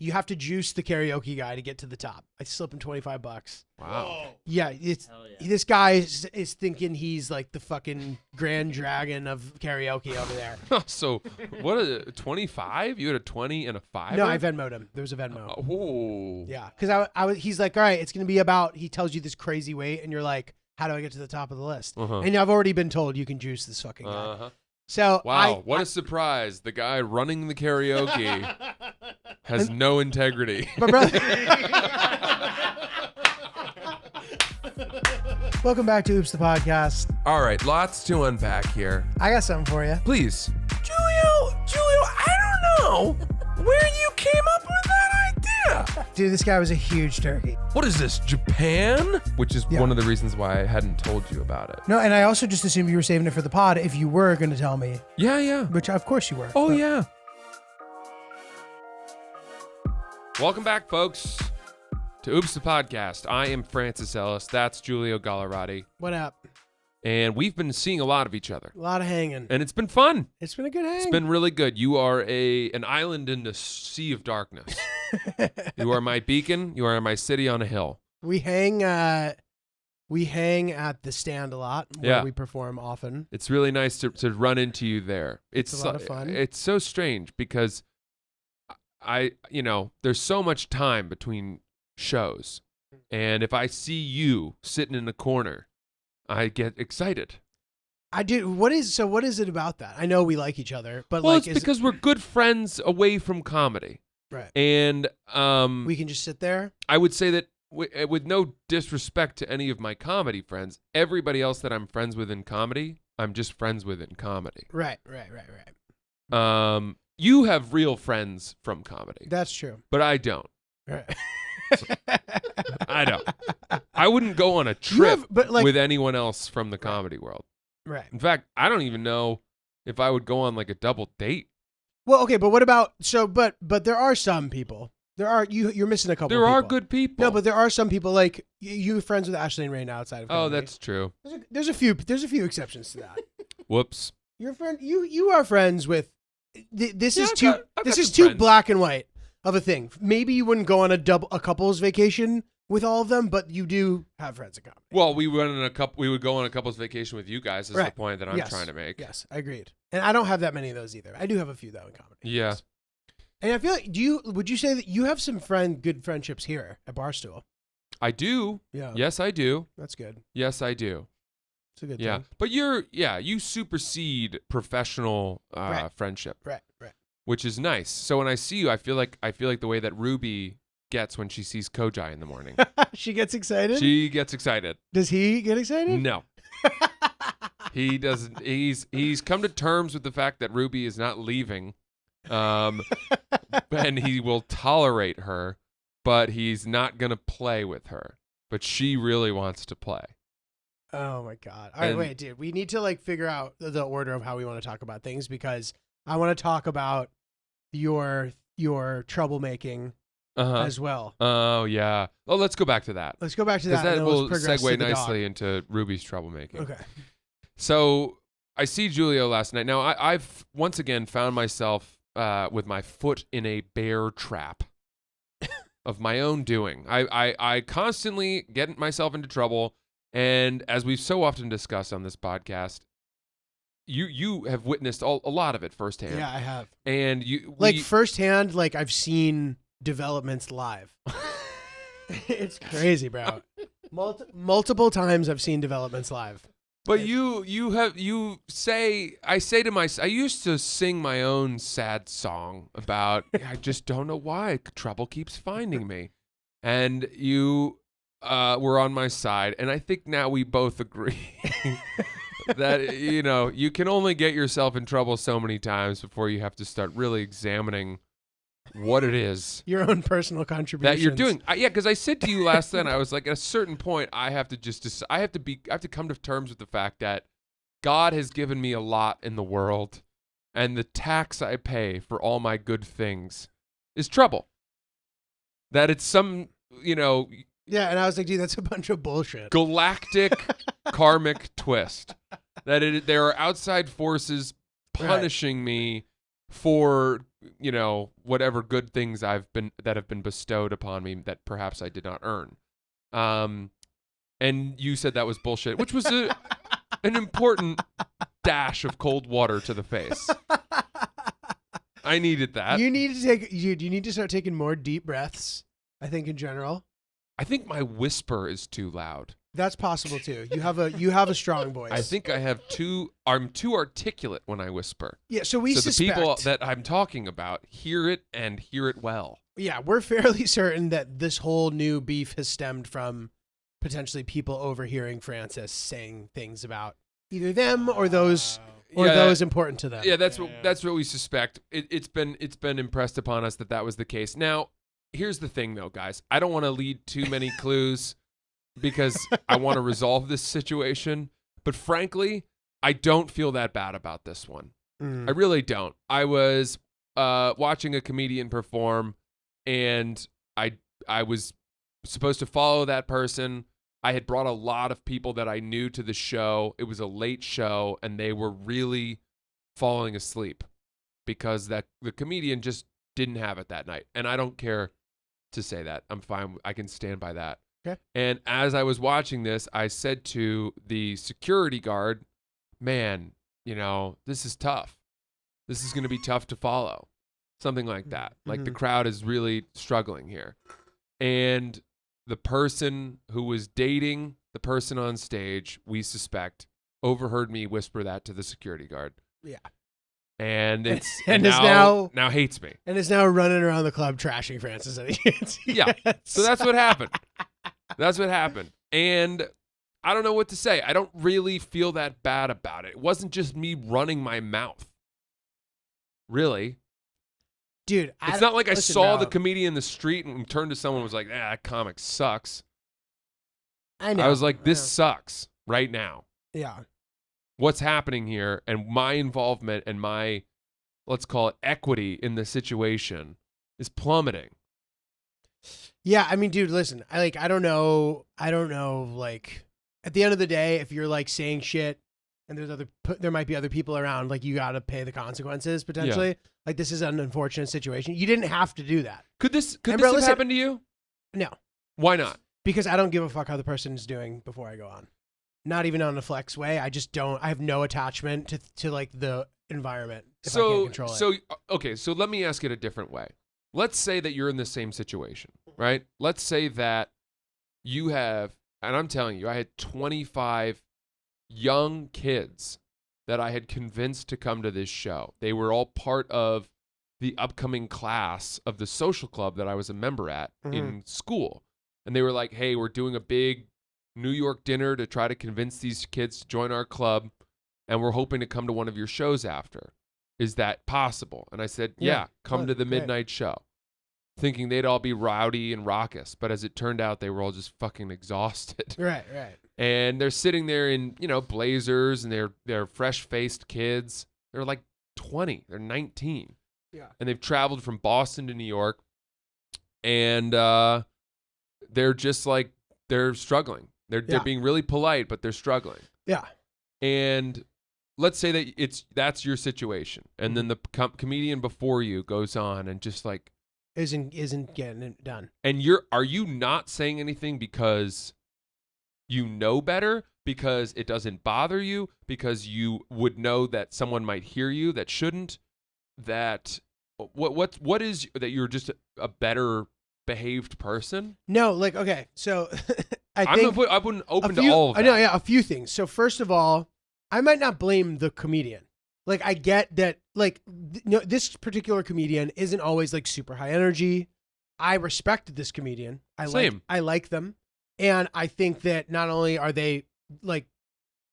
You have to juice the karaoke guy to get to the top. I slip him $25. Wow. Whoa. Yeah, this guy is thinking he's like the fucking grand dragon of karaoke over there. So what is it? 25? You had a 20 and a 5? No, I Venmo'd him. There was a Venmo. Oh. Yeah, because he's like, all right, it's gonna be about. He tells you this crazy weight, and you're like, how do I get to the top of the list? And I've already been told you can juice this fucking guy. So wow, what a surprise! The guy running the karaoke has no integrity. My brother. Welcome back to Oops the Podcast. All right, lots to unpack here. I got something for you. Please. Julio, I don't know where you came up with that idea. Dude, this guy was a huge turkey. What is this, Japan? Which is one of the reasons why I hadn't told you about it. No, and I also just assumed you were saving it for the pod if you were going to tell me. Yeah. Which, of course you were. Oh, yeah. Welcome back, folks, to Oops the Podcast. I am Francis Ellis. That's Giulio Gallerati. What up? And we've been seeing a lot of each other. A lot of hanging. And it's been fun. It's been a good hang. It's been really good. You are an island in the sea of darkness. You are my beacon. You are my city on a hill. We hang at the stand a lot where we perform often. It's really nice to run into you there. It's a lot of fun. It's so strange because there's so much time between shows. And if I see you sitting in the corner, I get excited. I do. What is it about that? I know we like each other, but it's because we're good friends away from comedy. Right. And we can just sit there. I would say that with no disrespect to any of my comedy friends, everybody else that I'm friends with in comedy, I'm just friends with in comedy. Right. You have real friends from comedy. That's true. But I don't. Right. I don't. I wouldn't go on a trip with anyone else from the comedy world. Right. In fact, I don't even know if I would go on like a double date. Well, okay, but what about but there are some people. You're missing a couple. There are good people. No, but there are some people like you're friends with Ashley and Ray now outside of comedy. Oh, that's true. There's a few exceptions to that. Whoops. Your friend, you are friends with. This is too too black and white of a thing. Maybe you wouldn't go on a couple's vacation with all of them, but you do have friends in comedy. Well, we would go on a couple's vacation with you guys. Is the point that I'm trying to make. Yes, I agreed. And I don't have that many of those either. I do have a few though in comedy. Yeah. Yes. And I feel like would you say that you have some good friendships here at Barstool? I do. Yeah. Yes, I do. That's good. Yes, I do. It's a good thing. But you supersede professional friendship. Right. Which is nice. So when I see you, I feel like the way that Ruby gets when she sees Kojai in the morning. She gets excited? She gets excited. Does he get excited? No. He doesn't. He's come to terms with the fact that Ruby is not leaving. And he will tolerate her, but he's not going to play with her. But she really wants to play. Oh my God. All right, wait, dude. We need to figure out the order of how we want to talk about things because I want to talk about your troublemaking as well. Oh yeah. Oh, let's go back to that. Let's go back to that. Because that will segue nicely into Ruby's troublemaking. Okay. So I see Giulio last night. Now I've once again found myself with my foot in a bear trap of my own doing. I constantly get myself into trouble, and as we've so often discussed on this podcast, you have witnessed a lot of it firsthand. Yeah, I have. And firsthand, I've seen developments live. It's crazy, bro. Multiple times I've seen developments live. But I used to sing my own sad song about I just don't know why trouble keeps finding me, and you were on my side, and I think now we both agree that you can only get yourself in trouble so many times before you have to start really examining what it is your own personal contributions that you're doing. Because I said to you last night, I was like, at a certain point, I have to come to terms with the fact that God has given me a lot in the world, and the tax I pay for all my good things is trouble. That it's some, Yeah, and I was like, dude, that's a bunch of bullshit. Galactic karmic twist. That there are outside forces punishing me for whatever good things that have been bestowed upon me that perhaps I did not earn. And you said that was bullshit, which was an important dash of cold water to the face. I needed that. You need to start taking more deep breaths, I think, in general. I think my whisper is too loud. That's possible too. You have a strong voice. I think I'm too articulate when I whisper. Yeah, so the people that I'm talking about hear it and hear it well. Yeah, we're fairly certain that this whole new beef has stemmed from potentially people overhearing Francis saying things about either them or those important to them. Yeah, that's what we suspect. It's been impressed upon us that was the case. Now, here's the thing though, guys. I don't want to lead too many clues because I want to resolve this situation, but frankly, I don't feel that bad about this one. I really don't. I was watching a comedian perform, and I was supposed to follow that person. I had brought a lot of people that I knew to the show. It was a late show, and they were really falling asleep because the comedian just didn't have it that night. And I don't care to say that. I'm fine. I can stand by that. Okay. And as I was watching this, I said to the security guard, man, this is tough. This is going to be tough to follow. Something like that. Like the crowd is really struggling here. And the person who was dating the person on stage, we suspect, overheard me whisper that to the security guard. Yeah. And is now hates me. And is now running around the club trashing Francis. Yeah. So that's what happened. That's what happened. And I don't know what to say. I don't really feel that bad about it. It wasn't just me running my mouth. Really. Dude, it's not like I saw the comedian in the street and turned to someone and was like, that comic sucks. I know. I was like, this sucks right now. Yeah. What's happening here and my involvement and my, let's call it equity in the situation is plummeting. Yeah, I mean, dude, listen, I don't know, like, at the end of the day, if you're, like, saying shit and there might be other people around, like, you got to pay the consequences, potentially. Yeah. Like, this is an unfortunate situation. You didn't have to do that. Could this have happened to you? No. Why not? Because I don't give a fuck how the person is doing before I go on. Not even on a flex way. I just don't. I have no attachment to like, the environment if I can't control it. Okay, so let me ask it a different way. Let's say that you're in the same situation, right? Let's say that you have, and I'm telling you, I had 25 young kids that I had convinced to come to this show. They were all part of the upcoming class of the social club that I was a member at in school. And they were like, hey, we're doing a big New York dinner to try to convince these kids to join our club, and we're hoping to come to one of your shows after. Is that possible? And I said, yeah, come to the midnight show. Thinking they'd all be rowdy and raucous, but as it turned out, they were all just fucking exhausted. Right. And they're sitting there in, blazers, and they're fresh-faced kids. They're like 20. They're 19. Yeah. And they've traveled from Boston to New York, and they're just like, they're struggling. They're being really polite, but they're struggling. Yeah. And let's say that that's your situation, and then the comedian before you goes on and just like isn't getting it done. And are you not saying anything because you know better, because it doesn't bother you, because you would know that someone might hear you that shouldn't? That what is that you're just a better behaved person? No, like, okay, so I wouldn't open to all of that. I know, yeah, a few things. So first of all, I might not blame the comedian. Like, I get that, like, this particular comedian isn't always, like, super high energy. I respect this comedian. I like them. And I think that not only are they, like,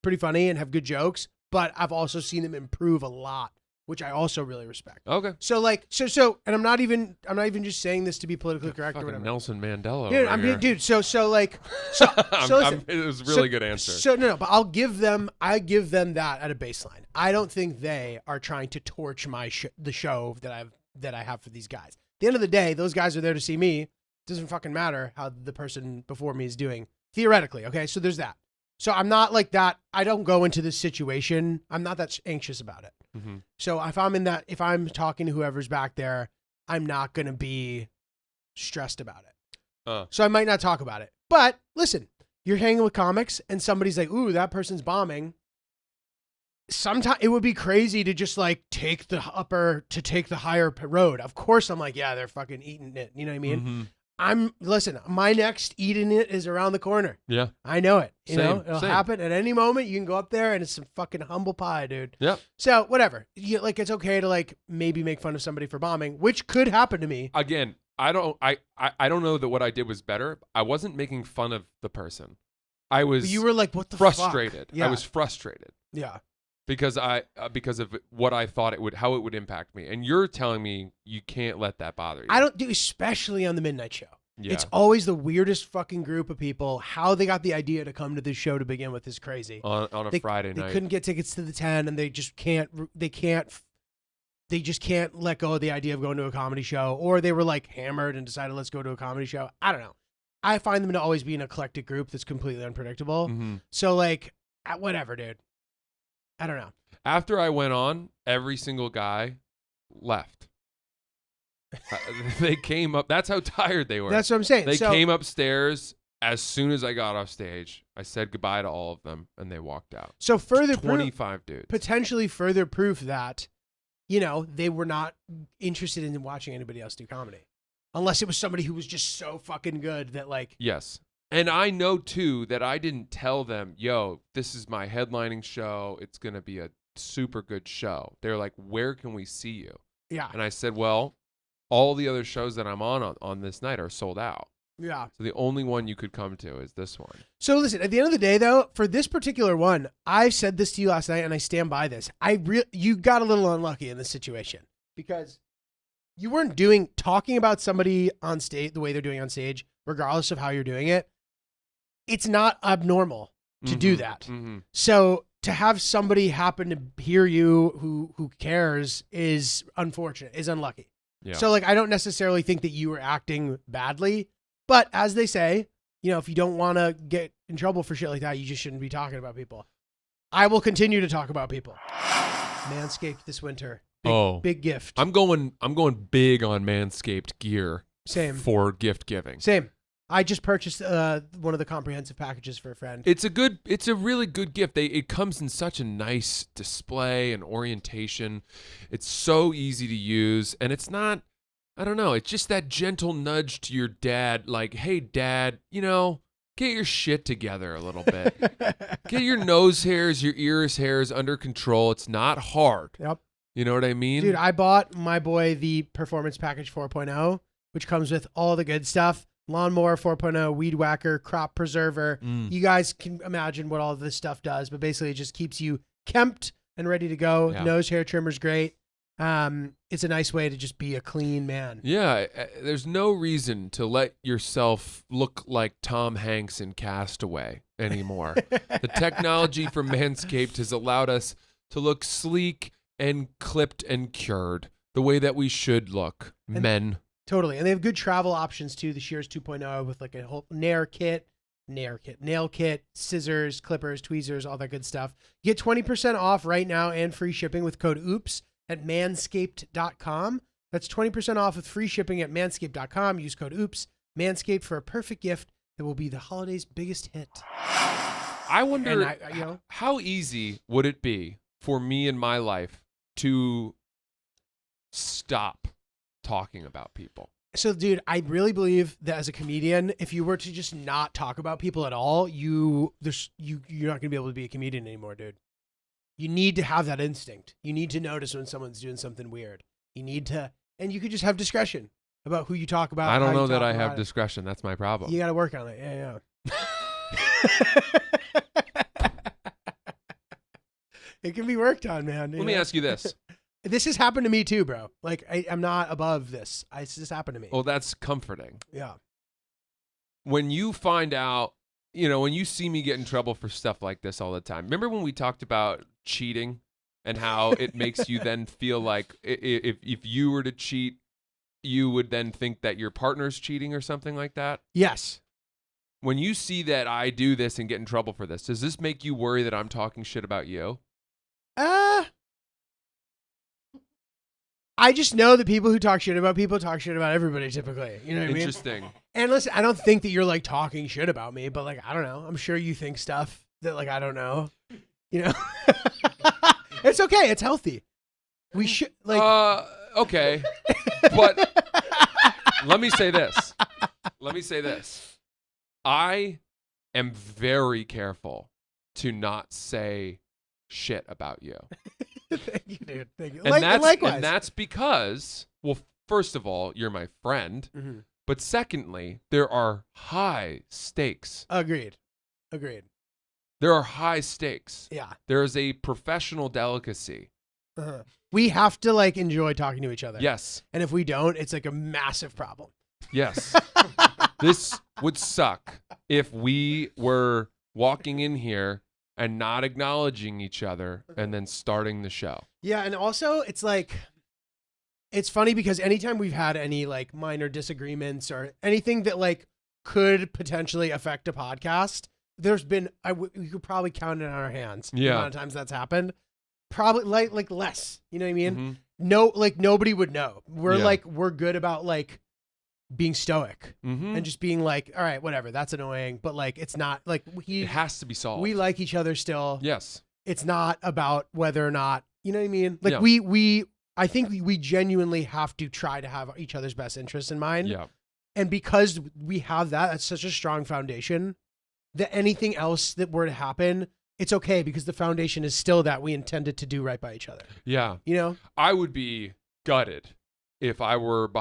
pretty funny and have good jokes, but I've also seen them improve a lot, which I also really respect. Okay. So, like, so, and I'm not even just saying this to be politically correct or whatever. Nelson Mandela. Dude, so, listen, it was a really good answer. So, no, but I give them that at a baseline. I don't think they are trying to torch the show that I have for these guys. At the end of the day, those guys are there to see me. It doesn't fucking matter how the person before me is doing, theoretically. Okay, so there's that. So I'm not like that. I don't go into this situation. I'm not that anxious about it. Mm-hmm. So if I'm talking to whoever's back there, I'm not going to be stressed about it. So I might not talk about it. But listen, you're hanging with comics and somebody's like, ooh, that person's bombing. Sometimes it would be crazy to just like take the higher road. Of course, I'm like, yeah, they're fucking eating it. You know what I mean? Listen, my next eating it is around the corner. Yeah. I know it. Same. It'll happen at any moment. You can go up there and it's some fucking humble pie, dude. Yeah. So whatever. It's okay to like maybe make fun of somebody for bombing, which could happen to me. Again, I don't know that what I did was better. I wasn't making fun of the person. You were like, what the frustrated. Fuck? Yeah. I was frustrated. Yeah. Because of what I thought how it would impact me. And you're telling me you can't let that bother you. I don't do, especially on the midnight show. Yeah. It's always the weirdest fucking group of people. How they got the idea to come to this show to begin with is crazy. On a Friday night. They couldn't get tickets to the 10 and they just can't let go of the idea of going to a comedy show, or they were like hammered and decided let's go to a comedy show. I don't know. I find them to always be an eclectic group that's completely unpredictable. Mm-hmm. So like, whatever, dude. I don't know. After I went on, every single guy left. They came up. That's how tired they were. That's what I'm saying. They came upstairs as soon as I got off stage. I said goodbye to all of them, and they walked out. So further 25 dudes. Potentially further proof that, they were not interested in watching anybody else do comedy. Unless it was somebody who was just so fucking good that like... Yes. And I know, too, that I didn't tell them, yo, this is my headlining show. It's going to be a super good show. They're like, where can we see you? Yeah. And I said, well, all the other shows that I'm on this night are sold out. Yeah. So the only one you could come to is this one. So listen, at the end of the day, though, for this particular one, I said this to you last night, and I stand by this. You got a little unlucky in this situation because you weren't talking about somebody on stage the way they're doing on stage, regardless of how you're doing it. It's not abnormal to do that. Mm-hmm. So to have somebody happen to hear you who cares is unfortunate, is unlucky. Yeah. So like, I don't necessarily think that you were acting badly, but as they say, if you don't want to get in trouble for shit like that, you just shouldn't be talking about people. I will continue to talk about people. Manscaped this winter. Big gift. I'm going big on Manscaped gear. Same. For gift giving. Same. I just purchased one of the comprehensive packages for a friend. It's a really good gift. It comes in such a nice display and orientation. It's so easy to use, and it's not, I don't know, it's just that gentle nudge to your dad, like, hey, Dad, get your shit together a little bit. Get your nose hairs, your ears hairs under control. It's not hard. Yep. You know what I mean? Dude, I bought my boy the Performance Package 4.0, which comes with all the good stuff. Lawnmower 4.0, Weed Whacker, Crop Preserver. You guys can imagine what all of this stuff does, but basically it just keeps you kempt and ready to go. Yeah. Nose hair trimmer's great. It's a nice way to just be a clean man. Yeah, there's no reason to let yourself look like Tom Hanks in Castaway anymore. The technology from Manscaped has allowed us to look sleek and clipped and cured the way that we should look, men. Totally. And they have good travel options too. The Shears 2.0 with like a whole nail kit, scissors, clippers, tweezers, all that good stuff. You get 20% off right now and free shipping with code OOPS at manscaped.com. That's 20% off with free shipping at manscaped.com. Use code OOPS. Manscaped for a perfect gift that will be the holidays' biggest hit. I wonder how easy would it be for me in my life to stop talking about people? So, dude, I really believe that as a comedian, if you were to just not talk about people at all, you're not going to be able to be a comedian anymore, dude. You need to have that instinct. You need to notice when someone's doing something weird. And you could just have discretion about who you talk about. I don't know that I have discretion. That's my problem. You got to work on it. Yeah. It can be worked on, man. Let me ask you this. This has happened to me too, bro. Like, I'm not above this. This has happened to me. Well, that's comforting. Yeah. When you find out, when you see me get in trouble for stuff like this all the time. Remember when we talked about cheating and how it makes you then feel like if you were to cheat, you would then think that your partner's cheating or something like that? Yes. When you see that I do this and get in trouble for this, does this make you worry that I'm talking shit about you? I just know that people who talk shit about people talk shit about everybody typically. You know what I mean? Interesting. And listen, I don't think that you're like talking shit about me, but like, I don't know. I'm sure you think stuff that like, I don't know, you know, it's okay. It's healthy. We should like, okay. But let me say this. I am very careful to not say shit about you. Thank you, dude. Thank you. Likewise. And that's because, well, first of all, you're my friend. Mm-hmm. But secondly, there are high stakes. Agreed. There are high stakes. Yeah. There is a professional delicacy. Uh-huh. We have to like enjoy talking to each other. Yes. And if we don't, it's like a massive problem. Yes. This would suck if we were walking in here and not acknowledging each other and then starting the show. Yeah, and also it's like, it's funny because anytime we've had any like minor disagreements or anything that like could potentially affect a podcast, there's been, we could probably count it on our hands. Yeah. The amount of times that's happened. Probably like less, you know what I mean? Mm-hmm. No, like nobody would know. We're good about like being stoic and just being like, all right, whatever, that's annoying, but like it's not like it has to be solved. We like each other still. Yes. It's not about whether or not, you know what I mean? Like I think we genuinely have to try to have each other's best interests in mind. Yeah. And because we have that's such a strong foundation that anything else that were to happen, it's okay because the foundation is still that we intended to do right by each other. Yeah. You know? I would be gutted if I were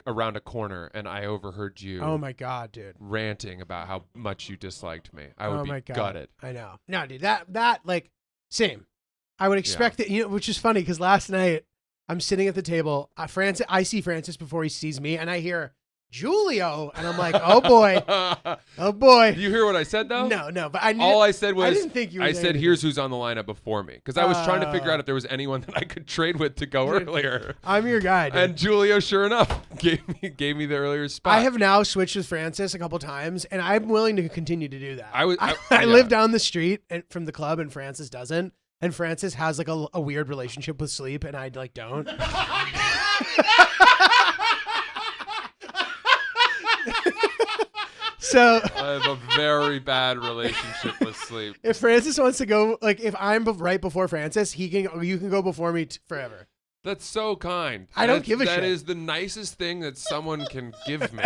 around a corner and I overheard you. Oh my God, dude. Ranting about how much you disliked me. I would be gutted. I know. No, dude, that like same. I would expect that, you know, which is funny because last night I'm sitting at the table. I see Francis before he sees me, and I hear Julio, and I'm like, oh boy, oh boy. Did you hear what I said though? No, but I didn't think you were I said, here's who's on the lineup before me, because I was trying to figure out if there was anyone that I could trade with to go earlier. I'm your guy, dude. And Julio, sure enough, gave me the earlier spot. I have now switched with Francis a couple times, and I'm willing to continue to do that. I live down the street from the club, and Francis doesn't. And Francis has like a weird relationship with sleep, and I like don't. So I have a very bad relationship with sleep. If Francis wants to go, like if I'm right before Francis, you can go before me forever. That's so kind. I don't give a shit. That is the nicest thing that someone can give me,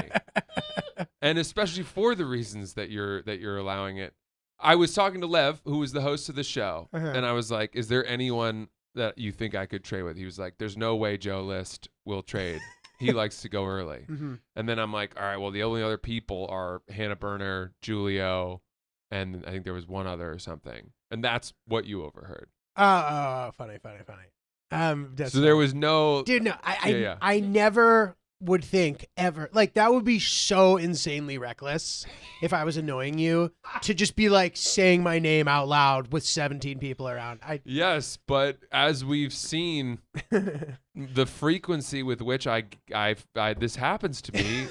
and especially for the reasons that you're allowing it. I was talking to Lev, who was the host of the show, and I was like, "Is there anyone that you think I could trade with?" He was like, "There's no way Joe List will trade. He likes to go early." Mm-hmm. And then I'm like, "All right, well, the only other people are Hannah Burner, Julio, and I think there was one other or something." And that's what you overheard. Oh, funny. So there was no, dude. No, I never would think ever like that would be so insanely reckless if I was annoying you to just be like saying my name out loud with 17 people around. Yes, but as we've seen, the frequency with which I this happens to me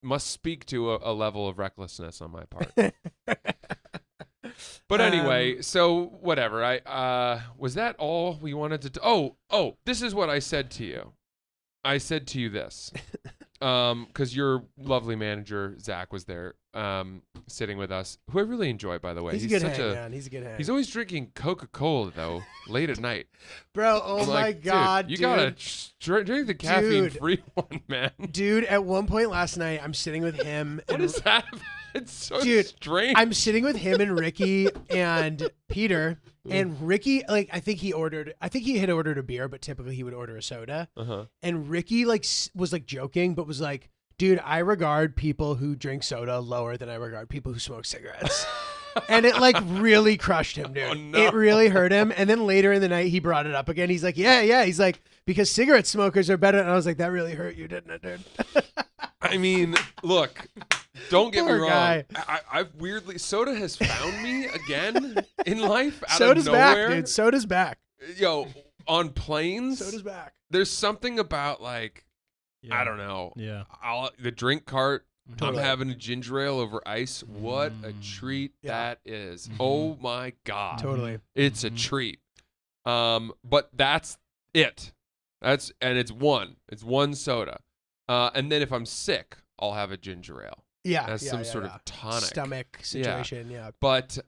must speak to a level of recklessness on my part. But anyway, so whatever. Was that all we wanted to? Oh, this is what I said to you. I said to you this, because your lovely manager Zach was there, sitting with us, who I really enjoy, by the way. He's a good hang, man. He's a good hang. He's always drinking Coca-Cola though, late at night. Bro, oh my God, dude. You gotta drink the caffeine-free one, man. Dude, at one point last night, I'm sitting with him. What is that? It's so strange. I'm sitting with him and Ricky and Peter, and Ricky, like, I think he had ordered a beer, but typically he would order a soda. Uh-huh. And Ricky was like joking, but was like, dude, I regard people who drink soda lower than I regard people who smoke cigarettes. And it like really crushed him, dude. Oh, no. It really hurt him. And then later in the night, he brought it up again. He's like, yeah. He's like, because cigarette smokers are better. And I was like, that really hurt you, didn't it, dude? I mean, look, don't get me wrong. Guy. I've weirdly, soda has found me again in life out Soda's of nowhere. back, dude. Soda's back. Yo, on planes, Soda's back. There's something about like, I don't know. Yeah. The drink cart. Totally. I'm having a ginger ale over ice. What a treat that is. Oh my God. Totally. It's a treat. But that's It's one soda. And then if I'm sick, I'll have a ginger ale. Yeah. As some sort of tonic. Stomach situation, yeah. But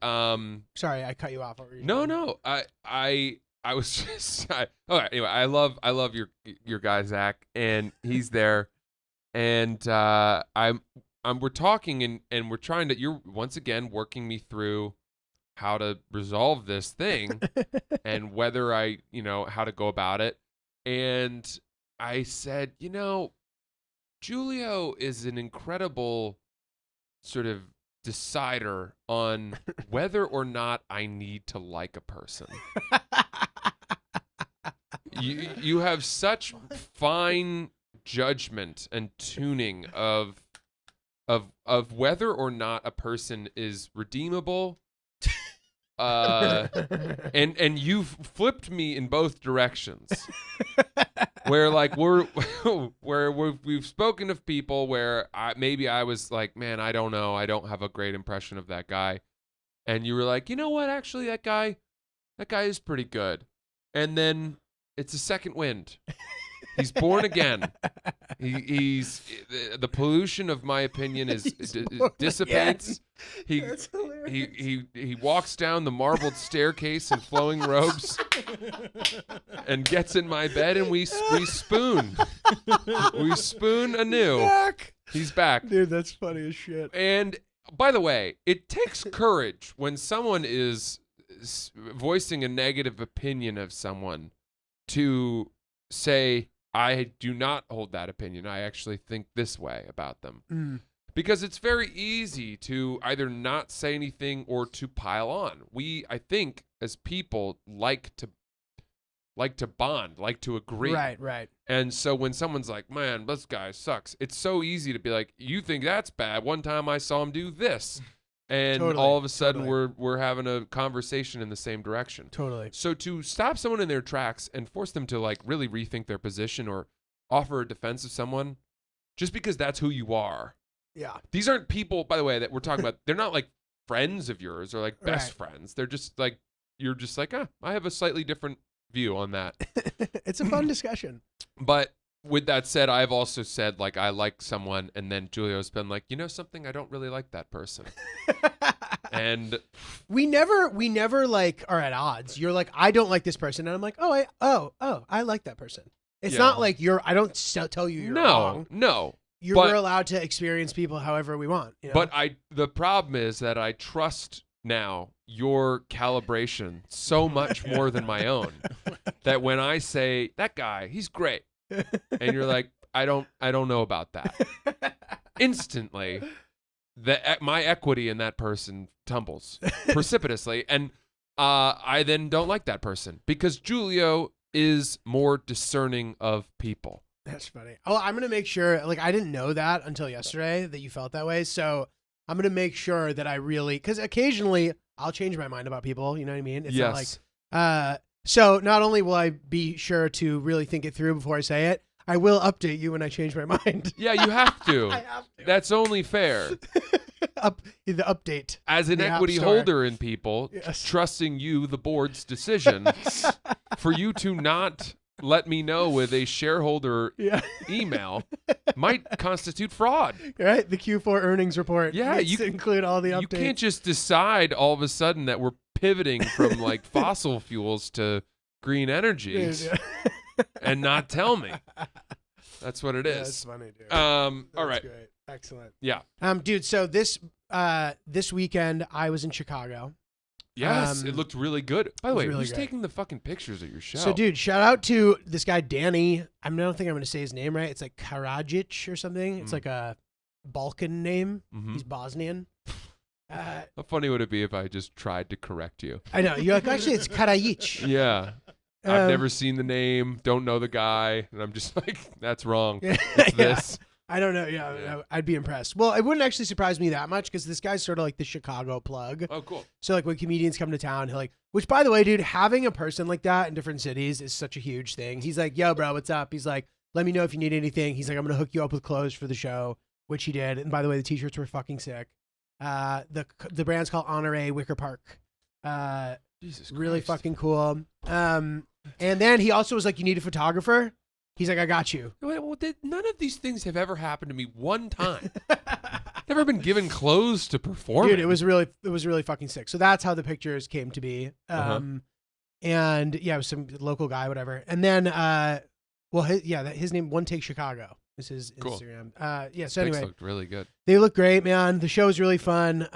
sorry, I cut you off. No. I was just anyway, I love your guy Zach, and he's there, and we're talking and we're trying to, you're once again working me through how to resolve this thing and whether how to go about it. And I said, Julio is an incredible sort of decider on whether or not I need to like a person. You have such fine judgment and tuning of whether or not a person is redeemable. And you've flipped me in both directions. Where like we've spoken of people where I was like, man, I don't know, I don't have a great impression of that guy, and you were like, you know what, actually that guy is pretty good, and then it's a second wind. He's born again. He's the pollution of my opinion dissipates. He walks down the marbled staircase in flowing robes and gets in my bed, and we spoon. We spoon anew. He's back. Dude, that's funny as shit. And by the way, it takes courage when someone is voicing a negative opinion of someone to say, I do not hold that opinion. I actually think this way about them. Because it's very easy to either not say anything or to pile on. We, I think, as people, like to bond, like to agree. Right. And so when someone's like, man, this guy sucks, it's so easy to be like, you think that's bad. One time I saw him do this. And all of a sudden we're having a conversation in the same direction. Totally. So to stop someone in their tracks and force them to like really rethink their position or offer a defense of someone just because that's who you are. Yeah. These aren't people, by the way, that we're talking about. They're not like friends of yours or like best friends. They're just like, you're just like, I have a slightly different view on that. It's a fun discussion. But with that said, I've also said, like, I like someone, and then Julio's been like, you know something? I don't really like that person. And we never like are at odds. You're like, I don't like this person, and I'm like, I like that person. It's not like I don't tell you you're wrong. No. We're allowed to experience people however we want. You know? But the problem is that I trust now your calibration so much more than my own that when I say, that guy, he's great. And you're like, I don't know about that. Instantly, my equity in that person tumbles precipitously, and I then don't like that person because Julio is more discerning of people. That's funny. Oh, I'm gonna make sure. Like, I didn't know that until yesterday that you felt that way. So I'm gonna make sure that I really, because occasionally I'll change my mind about people. You know what I mean? It's not like, so not only will I be sure to really think it through before I say it, I will update you when I change my mind. Yeah, you have to. I have to. That's only fair. The update. As an equity holder in people, trusting you, the board's decision, for you to not let me know with a shareholder email might constitute fraud. Right? The Q4 earnings report. Yeah, you include all the updates. You can't just decide all of a sudden that we're pivoting from like fossil fuels to green energies and not tell me. That's what it is. That's funny, dude. All right. Great. Excellent. Yeah. Dude, so this weekend I was in Chicago. Yes, it looked really good. By the way, who's taking the fucking pictures of your show? So, dude, shout out to this guy, Danny. I don't think I'm going to say his name right. It's like Karajic or something. It's like a Balkan name. He's Bosnian. How funny would it be if I just tried to correct you? I know. You're like, actually, it's Karajic. Yeah. I've never seen the name, don't know the guy, and I'm just like, that's wrong. It's this. I don't know. Yeah, I'd be impressed. Well, it wouldn't actually surprise me that much because this guy's sort of like the Chicago plug. Oh, cool. So like when comedians come to town, he'll like, which by the way, dude, having a person like that in different cities is such a huge thing. He's like, yo, bro, what's up? He's like, let me know if you need anything. He's like, I'm going to hook you up with clothes for the show, which he did. And by the way, the t-shirts were fucking sick. The brand's called Honore Wicker Park. Jesus Christ. Really fucking cool. And then he also was like, you need a photographer? He's like, I got you. Well, none of these things have ever happened to me one time. Never been given clothes to perform. Dude, it was really fucking sick. So that's how the pictures came to be. And yeah, it was some local guy, whatever. And then, his name, One Take Chicago is his Instagram. So anyway, looked really good. They look great, man. The show was really fun.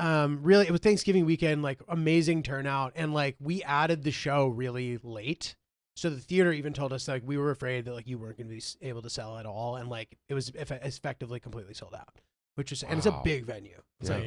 Really, it was Thanksgiving weekend, like amazing turnout. And like we added the show really late. So the theater even told us like we were afraid that like you weren't going to be able to sell at all, and like it was effectively completely sold out, which is and it's a big venue. It's like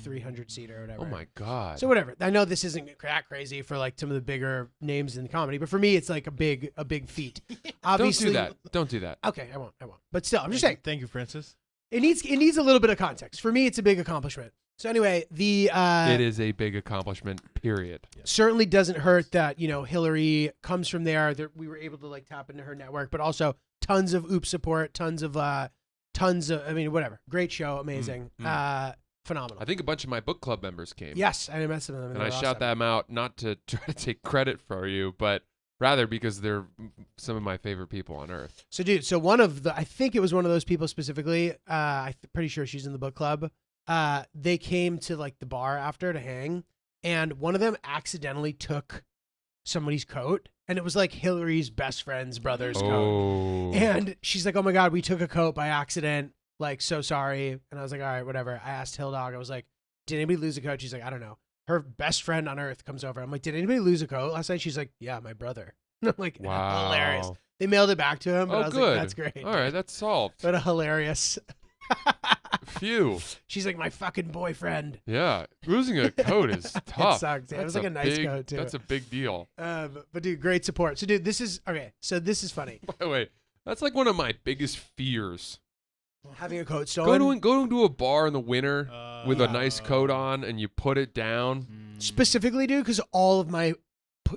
300 seater or whatever. Oh my god! So whatever. I know this isn't that crazy for like some of the bigger names in the comedy, but for me it's like a big feat. Obviously, Don't do that. Okay, I won't. But still, I'm just saying. Thank you, Francis. It needs a little bit of context. For me, it's a big accomplishment. So anyway, it is a big accomplishment, period. Certainly doesn't hurt that, Hillary comes from there. We were able to like tap into her network, but also tons of OOP support, tons of whatever. Great show, amazing. Phenomenal. I think a bunch of my book club members came. Yes, I met some of them. And I shout them out not to try to take credit for you, but rather because they're some of my favorite people on earth. So dude, I think it was one of those people specifically, I'm pretty sure she's in the book club. They came to like the bar after to hang, and one of them accidentally took somebody's coat, and it was like Hillary's best friend's brother's coat. And she's like, oh my God, we took a coat by accident. Like, so sorry. And I was like, all right, whatever. I asked Hill Dog, I was like, did anybody lose a coat? She's like, I don't know. Her best friend on earth comes over. I'm like, did anybody lose a coat last night? She's like, yeah, my brother. I'm like, wow. Hilarious. They mailed it back to him, but I was good. like, that's great. All right, that's solved. But a hilarious. Phew. She's like, my fucking boyfriend. Yeah. Losing a coat is tough. It sucks. It was like a nice coat, too. That's a big deal. But dude, great support. So dude, this is funny. By the way, that's like one of my biggest fears. Having a coat stolen. Go to a bar in the winter with a nice coat on, and you put it down. Specifically, dude, because all of my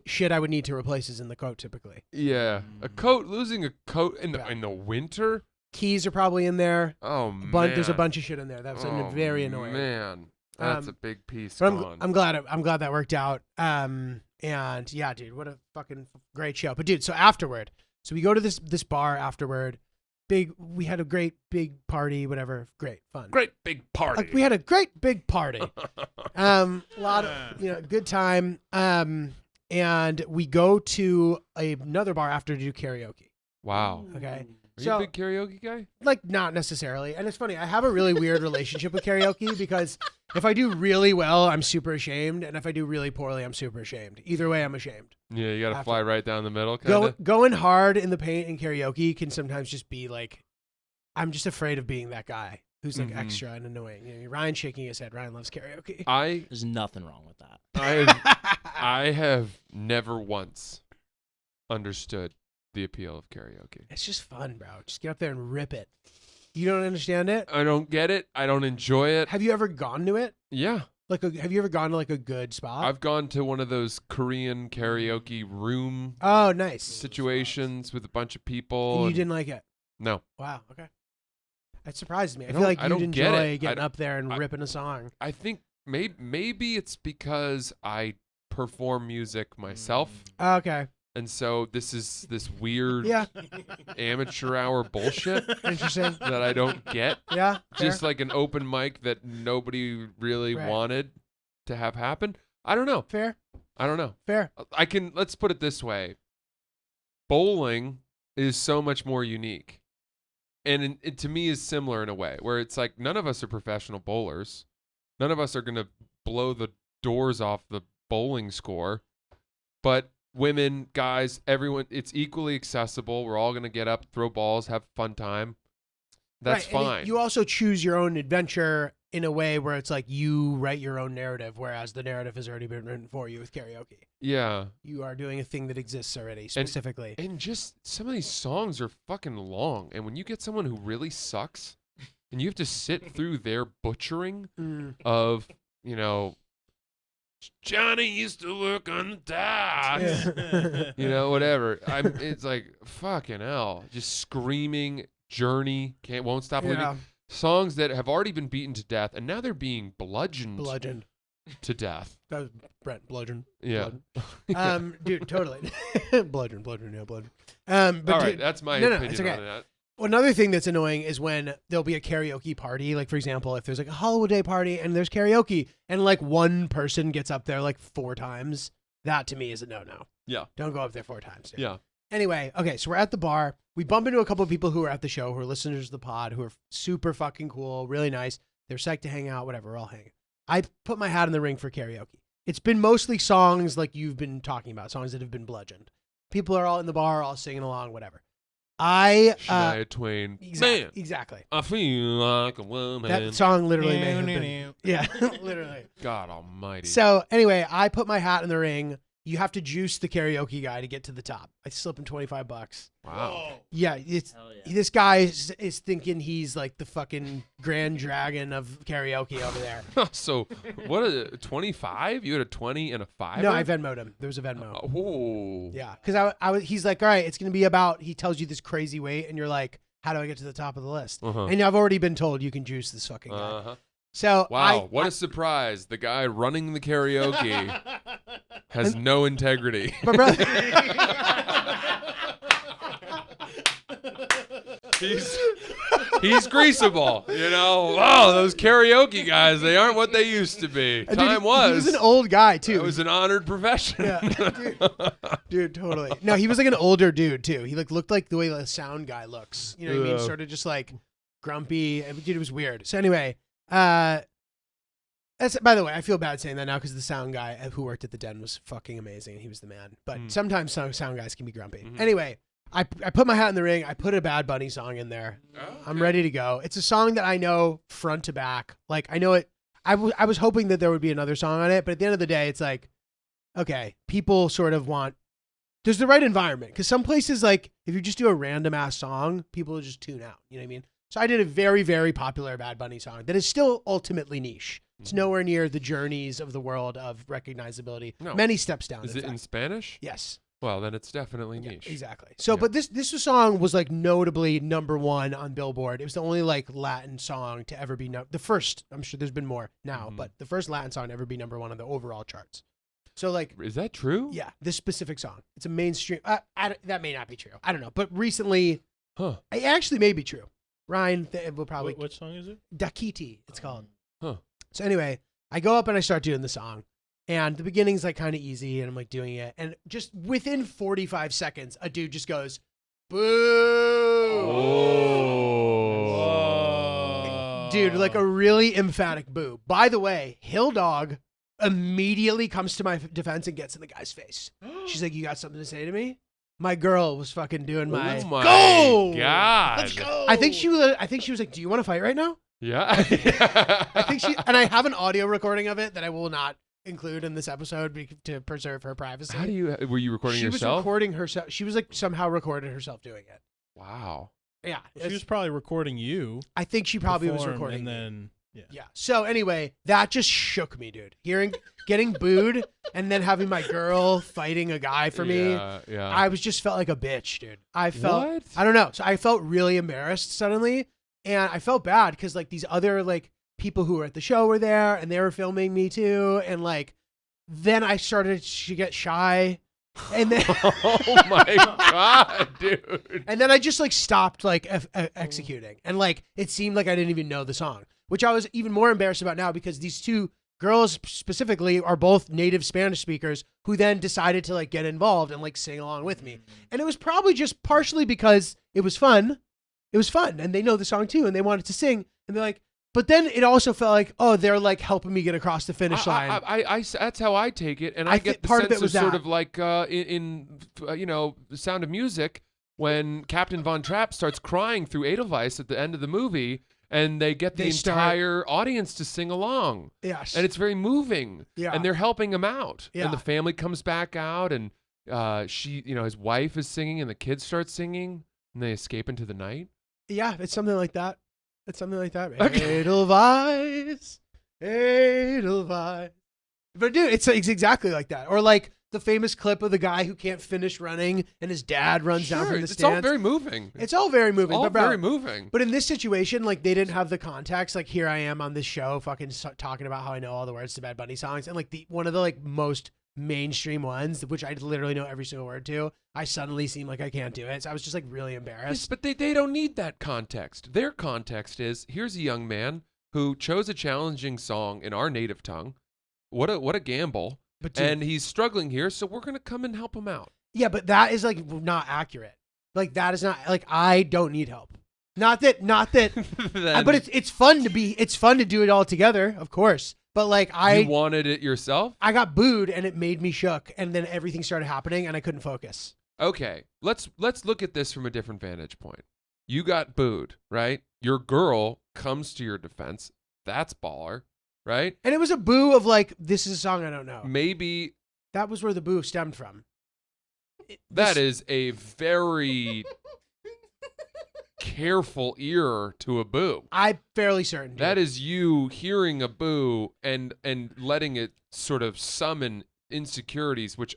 shit I would need to replace is in the coat typically. Yeah, losing a coat in the winter. Keys are probably in there. Oh man, there's a bunch of shit in there. That's very annoying. Man, that's a big piece. But I'm glad that worked out. And yeah, dude, what a fucking great show. But dude, so afterward, we go to this bar afterward. We had a great big party, whatever. Great fun. Great big party. Like, we had a great big party. A lot of good time. And we go to another bar after to do karaoke. Wow. Okay. Are you a big karaoke guy? Like, not necessarily. And it's funny, I have a really weird relationship with karaoke because if I do really well, I'm super ashamed. And if I do really poorly, I'm super ashamed. Either way, I'm ashamed. Yeah, you got to fly right down the middle, kind of. Going hard in the paint in karaoke can sometimes just be like, I'm just afraid of being that guy who's like extra and annoying. Ryan shaking his head. Ryan loves karaoke. There's nothing wrong with that. I have never once understood the appeal of karaoke. It's just fun, bro. Just get up there and rip it. You don't understand it? I don't get it. I don't enjoy it. Have you ever gone to it? Yeah. Have you ever gone to like a good spot? I've gone to one of those Korean karaoke room nice situations with a bunch of people. And you didn't like it? No. Wow. Okay. That surprised me. I feel like you'd enjoy getting up there and ripping a song. I think maybe it's because I perform music myself. Okay. And so this is this weird amateur hour bullshit. Interesting. That I don't get. Yeah. Just like an open mic that nobody really wanted to have happen. I don't know. Fair. I don't know. Fair. Let's put it this way. Bowling is so much more unique. And it to me is similar in a way where it's like none of us are professional bowlers. None of us are going to blow the doors off the bowling score. But women, guys, everyone, it's equally accessible. We're all going to get up, throw balls, have a fun time. That's fine. And you also choose your own adventure in a way where it's like you write your own narrative, whereas the narrative has already been written for you with karaoke. Yeah. You are doing a thing that exists already, specifically. And just some of these songs are fucking long. And when you get someone who really sucks and you have to sit through their butchering of, Johnny used to work on the docks. Whatever. It's like, fucking hell. Just screaming, Journey, won't stop living. Songs that have already been beaten to death, and now they're being bludgeoned to death. That was Brent Bludgeon. Yeah. Dude, totally. Bludgeon. But All right, dude, that's my no, opinion it's okay. on that. Well, another thing that's annoying is when there'll be a karaoke party. Like, for example, if there's like a holiday party and there's karaoke and like one person gets up there like 4 times, that to me is a no-no. Yeah. Don't go up there 4 times. Dude. Yeah. Anyway, okay, so we're at the bar. We bump into a couple of people who are at the show, who are listeners to the pod, who are super fucking cool, really nice. They're psyched to hang out, whatever, we're all hanging. I put my hat in the ring for karaoke. It's been mostly songs like you've been talking about, songs that have been bludgeoned. People are all in the bar, all singing along, whatever. Shania Twain. Exactly. I feel like a woman. That song literally may have been. Yeah, literally. God almighty. So anyway, I put my hat in the ring. You have to juice the karaoke guy to get to the top. I slip him $25. Wow. Yeah, this guy is thinking he's like the fucking grand dragon of karaoke over there. So what a 25? You had a 20 and a 5? No, I Venmo'd him. There was a Venmo. Oh. Yeah, because he's like, all right, it's gonna be about. He tells you this crazy weight, and you're like, how do I get to the top of the list? And I've already been told you can juice this fucking guy. So wow, what a surprise! The guy running the karaoke has no integrity. But brother, he's greaseable, you know. Oh, those karaoke guys, they aren't what they used to be. Time was. He was an old guy too. It was an honored profession. Yeah, dude, totally. No, he was like an older dude too. He looked like the way the sound guy looks. You know what I mean? Sort of just like grumpy. Dude, it was weird. So anyway. That's, by the way, I feel bad saying that now because the sound guy who worked at the Den was fucking amazing. He was the man. But sometimes sound guys can be grumpy. Anyway, I put my hat in the ring. I put a Bad Bunny song in there. I'm ready to go. It's a song that I know front to back. Like, I know it. I was hoping that there would be another song on it. But at the end of the day, it's like, okay, people sort of want, there's the right environment. Because some places, like, if you just do a random ass song, people will just tune out. You know what I mean? So I did a very, very popular Bad Bunny song that is still ultimately niche. It's nowhere near the journeys of the world of recognizability. No. Many steps down. Is it in Spanish? Yes. Well, then it's definitely niche. Yeah, exactly. So, but this song was like notably #1 on Billboard. It was the only like Latin song to ever be the first. I'm sure there's been more now, but the first Latin song to ever be #1 on the overall charts. So like, is that true? Yeah, this specific song. It's a mainstream. That may not be true. I don't know. But recently, it actually may be true. Ryan will probably. What song is it? Dakiti, it's called. Huh. So anyway, I go up and I start doing the song. And the beginning's like kind of easy and I'm like doing it. And just within 45 seconds, a dude just goes, boo. Oh. Dude, like a really emphatic boo. By the way, Hill Dog immediately comes to my defense and gets in the guy's face. She's like, you got something to say to me? My girl was fucking doing my, oh my go! God. Let's go. I think she was like, do you want to fight right now? Yeah. I think and I have an audio recording of it that I will not include in this episode to preserve her privacy. Were you recording yourself? She was recording herself. She was like somehow recorded herself doing it. Wow. Yeah. She was probably recording you. I think she probably was recording. And then, yeah. So anyway, that just shook me, dude. Getting booed and then having my girl fighting a guy for me. Yeah. I just felt like a bitch, dude. I felt, what? I don't know. So I felt really embarrassed suddenly. And I felt bad because like these other like people who were at the show were there and they were filming me too. And like, then I started to get shy. And then, oh my God, dude. And then I just like stopped like executing. And like, it seemed like I didn't even know the song, which I was even more embarrassed about now because these two girls specifically are both native Spanish speakers who then decided to like get involved and like sing along with me. And it was probably just partially because it was fun. It was fun and they know the song too and they wanted to sing and they're like, but then it also felt like, oh, they're like helping me get across the finish line. That's how I take it. And I get the part sense of it was sort of like in The Sound of Music when Captain Von Trapp starts crying through Edelweiss at the end of the movie and they get the entire audience to sing along. Yes. And it's very moving. Yeah. And they're helping him out. Yeah. And the family comes back out and his wife is singing and the kids start singing and they escape into the night. Yeah, it's something like that. It's something like that. Okay. Edelweiss. But dude, it's exactly like that. Or like the famous clip of the guy who can't finish running and his dad runs down from the stands. It's all very moving. It's all very moving. All very moving. But in this situation, like, they didn't have the context. Like, here I am on this show fucking talking about how I know all the words to Bad Bunny songs. And, like, one of the, like, most mainstream ones, which I literally know every single word to, I suddenly seem like I can't do it. So I was just, like, really embarrassed. Yes, but they don't need that context. Their context is, here's a young man who chose a challenging song in our native tongue. What a gamble. But dude, and he's struggling here, so we're going to come and help him out. Yeah, but that is, like, not accurate. Like, that is not, like, I don't need help. Not that, but it's fun to do it all together, of course. But, like, You wanted it yourself? I got booed and it made me shook, and then everything started happening and I couldn't focus. Okay, let's look at this from a different vantage point. You got booed, right? Your girl comes to your defense. That's baller, right? And it was a boo of, like, this is a song I don't know. Maybe that was where the boo stemmed from. That is a very careful ear to a boo. I'm fairly certain. Dude. That is you hearing a boo and letting it sort of summon insecurities, which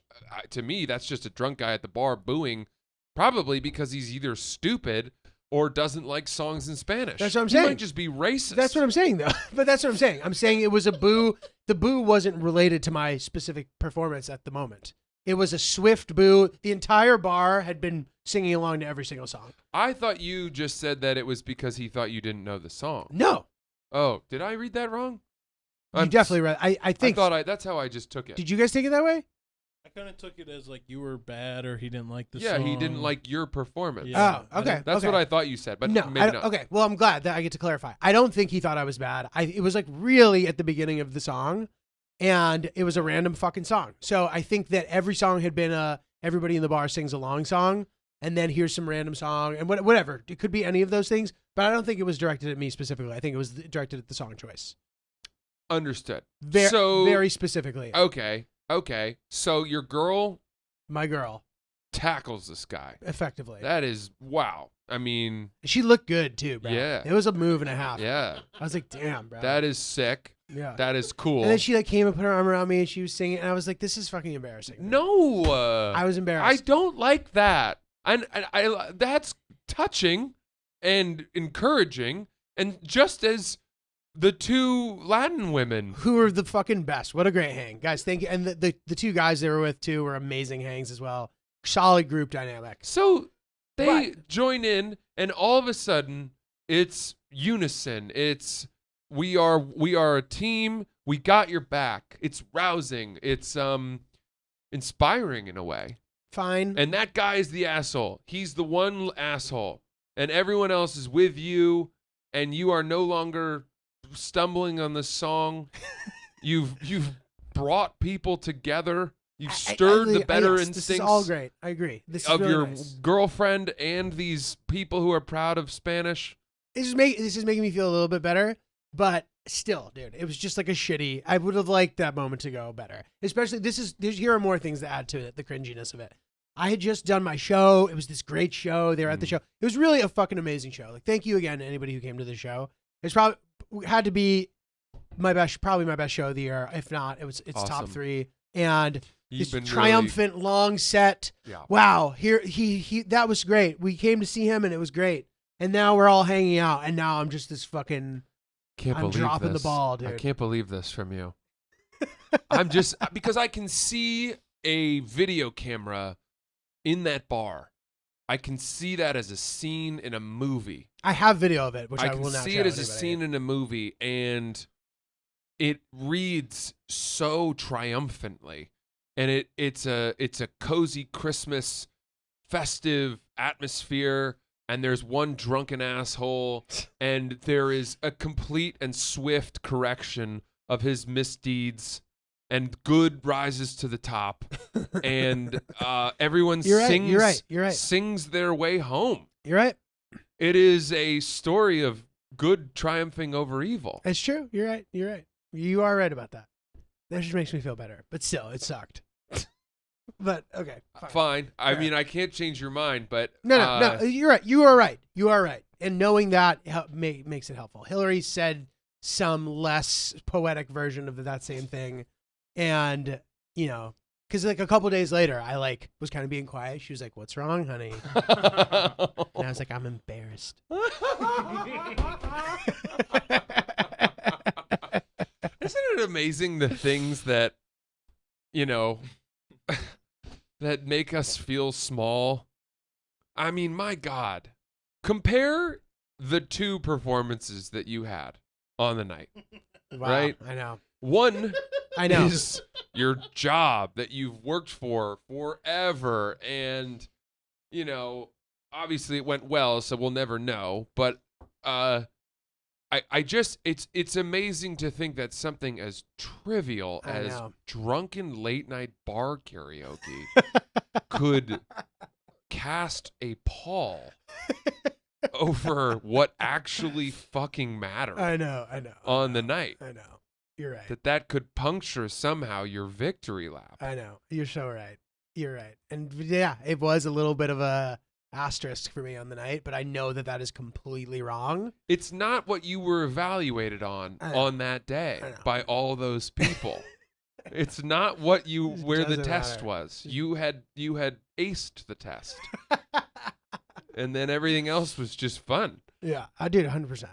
to me, that's just a drunk guy at the bar booing, probably because he's either stupid or doesn't like songs in Spanish. That's what I'm saying. He might just be racist. That's what I'm saying, though. But that's what I'm saying. I'm saying it was a boo. The boo wasn't related to my specific performance at the moment. It was a swift boo. The entire bar had been singing along to every single song. I thought you just said that it was because he thought you didn't know the song. No. Oh, did I read that wrong? You definitely read. I think. That's how I just took it. Did you guys take it that way? I kind of took it as like you were bad or he didn't like the song. song. He didn't like your performance. Yeah. Oh, okay. That's what I thought you said, but no, maybe not. Okay, well, I'm glad that I get to clarify. I don't think he thought I was bad. It was, like, really at the beginning of the song, and it was a random fucking song. So I think that every song had been a everybody in the bar sings along song, and then here's some random song, and whatever. It could be any of those things, but I don't think it was directed at me specifically. I think it was directed at the song choice. Understood. Very specifically. Okay. So your girl, my girl, tackles this guy effectively. That is wow. I mean, she looked good too, bro. Yeah. It was a move and a half. Yeah. I was like, damn, bro. That is sick. Yeah. That is cool. And then she, like, came and put her arm around me and she was singing, and I was like, this is fucking embarrassing. No. I was embarrassed. I don't like that. And I that's touching and encouraging, and just as the two Latin women who are the fucking best. What a great hang, guys. Thank you. And the two guys they were with too were amazing hangs as well. Solid group dynamic. So they join in, and all of a sudden it's unison. It's we are a team. We got your back. It's rousing. It's inspiring in a way. Fine. And that guy is the asshole. He's the one asshole, and everyone else is with you, and you are no longer stumbling on the song. You've brought people together. You've stirred the better instincts. This is all great. I agree. This is of really your nice. girlfriend and these people who are proud of Spanish. This is making me feel a little bit better, but still, dude, it was just like a shitty. I would have liked that moment to go better. Especially here are more things to add to it, the cringiness of it. I had just done my show. It was this great show. They were at the show. It was really a fucking amazing show. Like, thank you again to anybody who came to the show. It's probably had to be probably my best show of the year. If not, it's awesome. Top 3. And You've this been triumphant long set. Yeah. Wow. Here he that was great. We came to see him and it was great. And now we're all hanging out. And now I'm just this fucking. I'm dropping the ball, dude. I can't believe this from you. I'm just because I can see a video camera in that bar. I can see that as a scene in a movie. I have video of it, which I will not show I can see it as anybody. a scene in a movie, and it reads so triumphantly, and it's a cozy Christmas festive atmosphere. And there's one drunken asshole, and there is a complete and swift correction of his misdeeds, and good rises to the top, and everyone sings their way home. You're right. It is a story of good triumphing over evil. It's true. You're right. You are right about that. That just makes me feel better. But still, it sucked. But okay, fine. I mean, I can't change your mind, but no. You're right. You are right. And knowing that makes it helpful. Hillary said some less poetic version of that same thing, and because like a couple days later, I like was kind of being quiet. She was like, "What's wrong, honey?" And I was like, "I'm embarrassed." Isn't it amazing the things that, that make us feel small? I mean, my God. Compare the two performances that you had on the night. Wow, right? I know. One I know. is your job that you've worked for forever. And, obviously it went well, so we'll never know. But I just, it's amazing to think that something as trivial as drunken late night bar karaoke could cast a pall over what actually fucking mattered. I know. On the night. I know. You're right. That could puncture somehow your victory lap. I know. You're so right. You're right. And yeah, it was a little bit of a asterisk for me on the night, but I know that is completely wrong. It's not what you were evaluated on that day by all those people. It's not where the test was. You had aced the test. And then everything else was just fun. Yeah, I did 100%.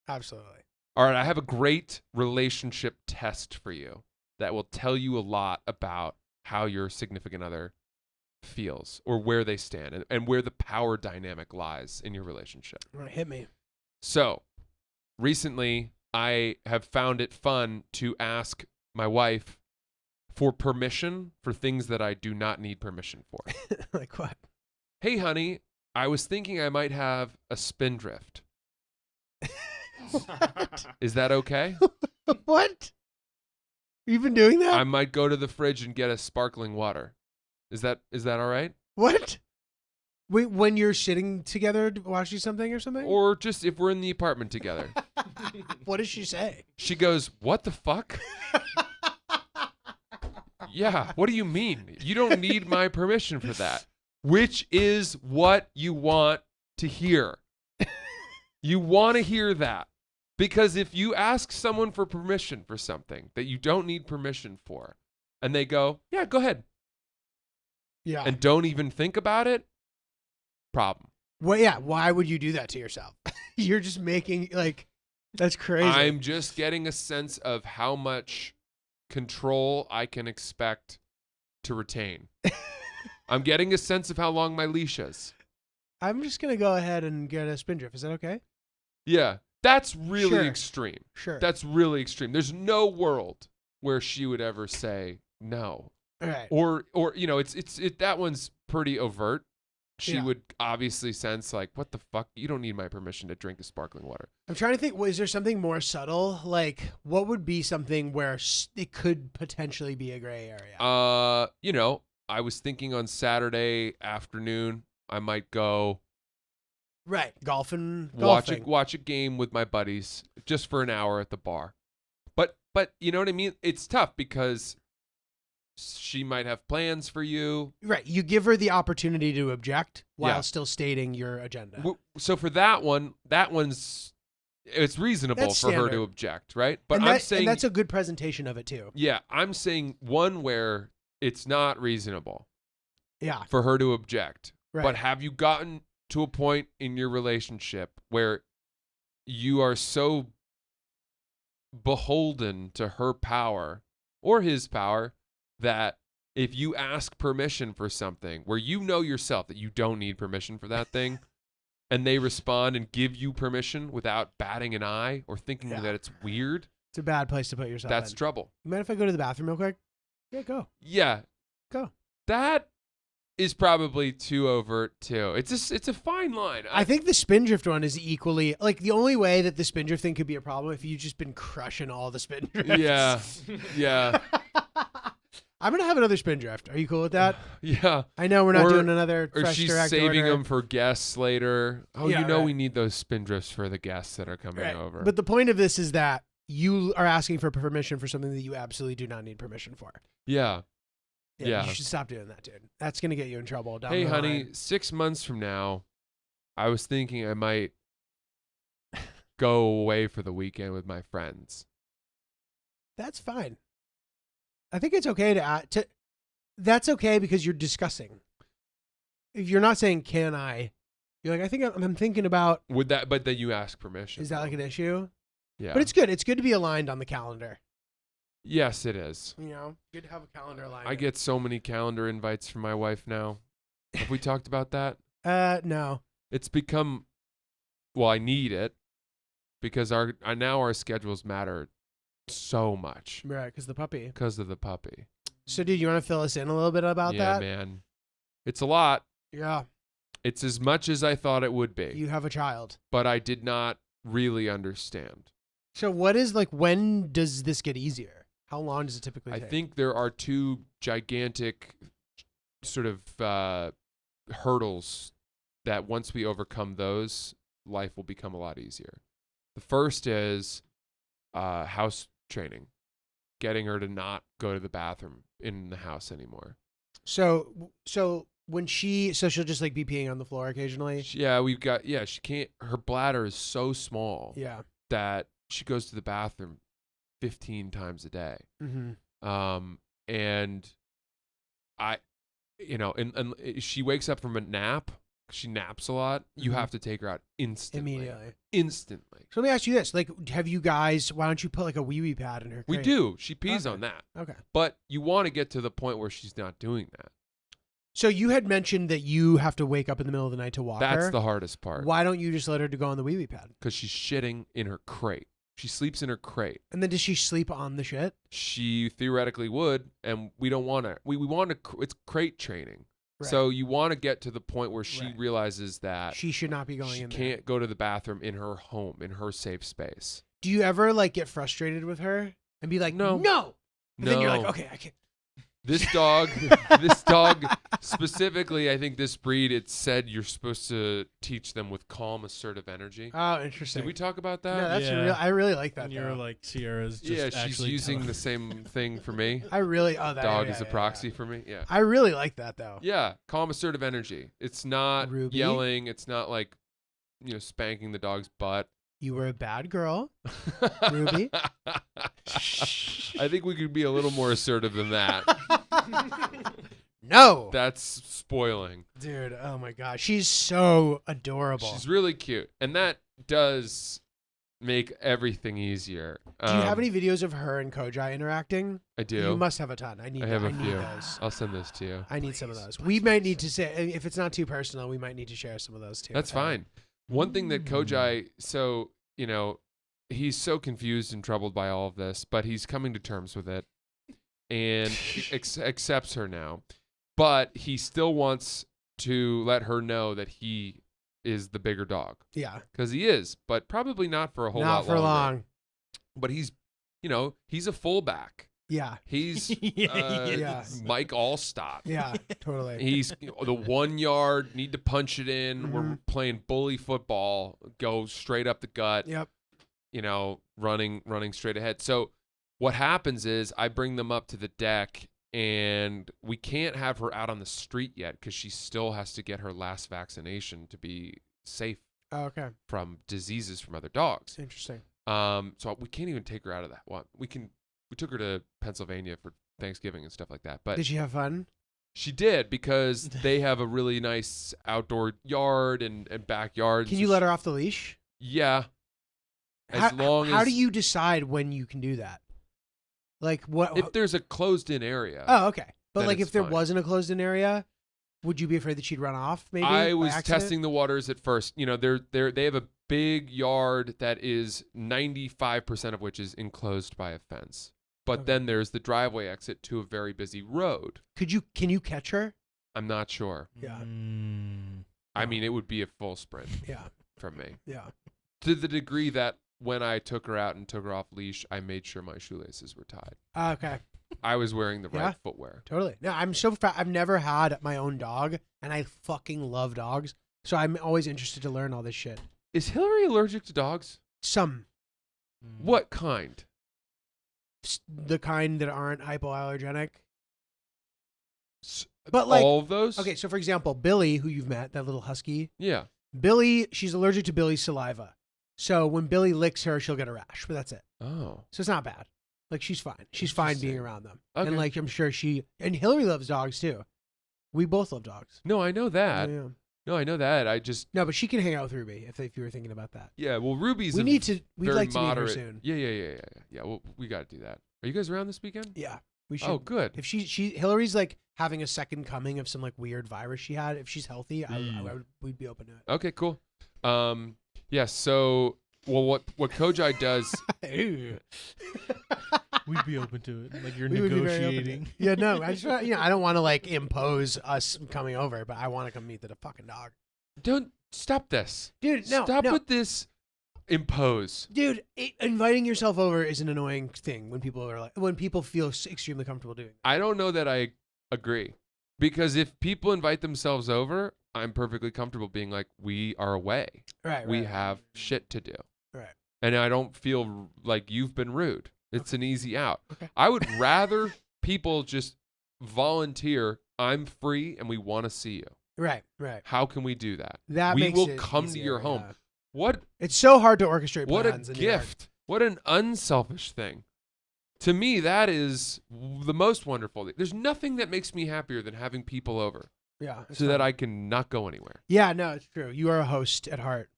Absolutely. All right, I have a great relationship test for you that will tell you a lot about how your significant other feels or where they stand and where the power dynamic lies in your relationship. Hit me. So, recently, I have found it fun to ask my wife for permission for things that I do not need permission for. Like what? Hey, honey, I was thinking I might have a spindrift. What? Is that okay? What? You've been doing that? I might go to the fridge and get a sparkling water. Is that all right? What? Wait, when you're sitting together watching something or something? Or just if we're in the apartment together. What does she say? She goes, "What the fuck?" Yeah, what do you mean? You don't need my permission for that. Which is what you want to hear. You want to hear that. Because if you ask someone for permission for something that you don't need permission for, and they go, "Yeah, go ahead." Yeah. And don't even think about it, problem. Well, yeah, why would you do that to yourself? You're just making, that's crazy. I'm just getting a sense of how much control I can expect to retain. I'm getting a sense of how long my leash is. I'm just going to go ahead and get a spindrift. Is that okay? Yeah, that's really extreme. Sure. That's really extreme. There's no world where she would ever say no. Right. Or it's that one's pretty overt. She would obviously sense like, what the fuck? You don't need my permission to drink a sparkling water. I'm trying to think, is there something more subtle? Like, what would be something where it could potentially be a gray area? I was thinking on Saturday afternoon, I might go. Right. Golfing. Watch a game with my buddies just for an hour at the bar. But you know what I mean? It's tough because she might have plans for you. Right. You give her the opportunity to object while still stating your agenda. So for that one's it's reasonable for her to object, right? But I'm saying and that's a good presentation of it too. Yeah, I'm saying one where it's not reasonable. Yeah. For her to object. Right. But have you gotten to a point in your relationship where you are so beholden to her power or his power that if you ask permission for something where you know yourself that you don't need permission for that thing and they respond and give you permission without batting an eye or thinking that it's weird, it's a bad place to put yourself that's in. trouble. You mind if I go to the bathroom real quick? Yeah, go. Yeah. Go. That is probably too overt too. It's a fine line. I think the spindrift one is equally the only way that the spindrift thing could be a problem if you've just been crushing all the spindrifts. Yeah. I'm gonna have another spindrift. Are you cool with that? Yeah. I know we're not doing another. Or fresh she's direct saving order. them for guests later. Oh, Yeah, we need those spindrifts for the guests that are coming over. But the point of this is that you are asking for permission for something that you absolutely do not need permission for. Yeah. You should stop doing that, dude. That's gonna get you in trouble. Hey, honey, 6 months from now, I was thinking I might go away for the weekend with my friends. That's fine. I think it's okay to that's okay because you're discussing. If you're not saying, can I? You're like, I think I'm thinking about. Would that? But then you ask permission. Is that like an issue? Yeah. But it's good. It's good to be aligned on the calendar. Yes, it is. You know, good to have a calendar aligned. I get so many calendar invites from my wife now. Have we talked about that? No. It's become, well, I need it because now our schedules matter so much. Right, because the puppy. Because of the puppy. So, dude, you want to fill us in a little bit about that? Yeah, man. It's a lot. Yeah. It's as much as I thought it would be. You have a child. But I did not really understand. So when does this get easier? How long does it typically take? I think there are two gigantic sort of hurdles that once we overcome those, life will become a lot easier. The first is house training, getting her to not go to the bathroom in the house anymore. So when she'll just like be peeing on the floor occasionally? She can't, her bladder is so small that she goes to the bathroom 15 times a day. Mm-hmm. And I, and she wakes up from a nap. She naps a lot. You have to take her out instantly. Instantly. So let me ask you this. Like, have you guys, why don't you put like a wee-wee pad in her crate? We do. She pees on that. Okay. But you want to get to the point where she's not doing that. So you had mentioned that you have to wake up in the middle of the night to walk her. That's the hardest part. Why don't you just let her to go on the wee-wee pad? Because she's shitting in her crate. She sleeps in her crate. And then does she sleep on the shit? She theoretically would, and we don't want to. We want to. It's crate training. Right. So you want to get to the point where she realizes that she should not be going in there. She can't go to the bathroom in her home, in her safe space. Do you ever like get frustrated with her and be like, no. And then you're like, okay, I can't. This dog specifically, I think this breed, it said you're supposed to teach them with calm, assertive energy. Oh, interesting. Did we talk about that? No, that's I really like that. And you're like, Sierra's just she's using the same thing for me. Dog is a proxy for me. Yeah. I really like that though. Yeah, calm, assertive energy. It's not yelling. It's not like, spanking the dog's butt. You were a bad girl, Ruby. I think we could be a little more assertive than that. No. That's spoiling. Dude, oh my God. She's so adorable. She's really cute. And that does make everything easier. Do you have any videos of her and Kojai interacting? I do. You must have a ton. I have a few. Those. I'll send those to you. I need some of those. We might need to say, if it's not too personal, we might need to share some of those too. That's fine. One thing that Kojai, he's so confused and troubled by all of this, but he's coming to terms with it and accepts her now. But he still wants to let her know that he is the bigger dog. Yeah. Because he is, but probably not for a whole lot longer. Not for long. But he's a fullback. Yeah. He's Mike Allstott. Yeah, totally. He's the 1 yard, need to punch it in. Mm-hmm. We're playing bully football, go straight up the gut. Yep. Running straight ahead. So what happens is I bring them up to the deck, and we can't have her out on the street yet because she still has to get her last vaccination to be safe from diseases from other dogs. Interesting. So we can't even take her out of that one. We took her to Pennsylvania for Thanksgiving and stuff like that. But did she have fun? She did, because they have a really nice outdoor yard and backyard. Can you let her off the leash? Yeah. How do you decide when you can do that? Like what? If there's a closed-in area. Oh, okay. But like if there wasn't a closed-in area, would you be afraid that she'd run off? Maybe I was testing the waters at first. They have a big yard that is 95% of which is enclosed by a fence. But then there's the driveway exit to a very busy road. Can you catch her? I'm not sure. Yeah. I mean, it would be a full sprint. Yeah. From me. Yeah. To the degree that when I took her out and took her off leash, I made sure my shoelaces were tied. Okay. I was wearing the right footwear. Totally. No, I've never had my own dog, and I fucking love dogs. So I'm always interested to learn all this shit. Is Hillary allergic to dogs? Some. What kind? The kind that aren't hypoallergenic. But like all of those? Okay, so for example, Billy, who you've met, that little husky. Yeah. Billy, she's allergic to Billy's saliva. So when Billy licks her, she'll get a rash, but that's it. Oh. So it's not bad. Like she's fine. She's fine being around them. Okay. And like I'm sure and Hillary loves dogs too. We both love dogs. No, I know that. Yeah. No, I know that. I just No, but she can hang out with Ruby if you were thinking about that. yeah. Well, Ruby's We'd like to moderate. meet her soon. Yeah. Well, we got to do that. Are you guys around this weekend? Yeah, we should. Oh, good. If Hillary's like having a second coming of some like weird virus she had. If she's healthy, we'd be open to it. Okay, cool. Yeah. So, well, what Kojai does. We'd be open to it. Like you're We would be very open to negotiating. it. Yeah, no, I just I don't want to like impose us coming over, but I want to come meet the fucking dog. Don't stop this, dude. No, stop with this. Impose, dude. Inviting yourself over is an annoying thing when people feel extremely comfortable doing that. I don't know that I agree, because if people invite themselves over, I'm perfectly comfortable being like, we are away. Right. We have shit to do. Right. And I don't feel like you've been rude. It's an easy out. Okay. I would rather people just volunteer. I'm free and we want to see you. Right. How can we do that? We will come to your home. Yeah. What? It's so hard to orchestrate What a plans. gift. What an unselfish thing. To me, that is the most wonderful thing. There's nothing that makes me happier than having people over. Yeah. So that I can not go anywhere. Yeah, no, it's true. You are a host at heart.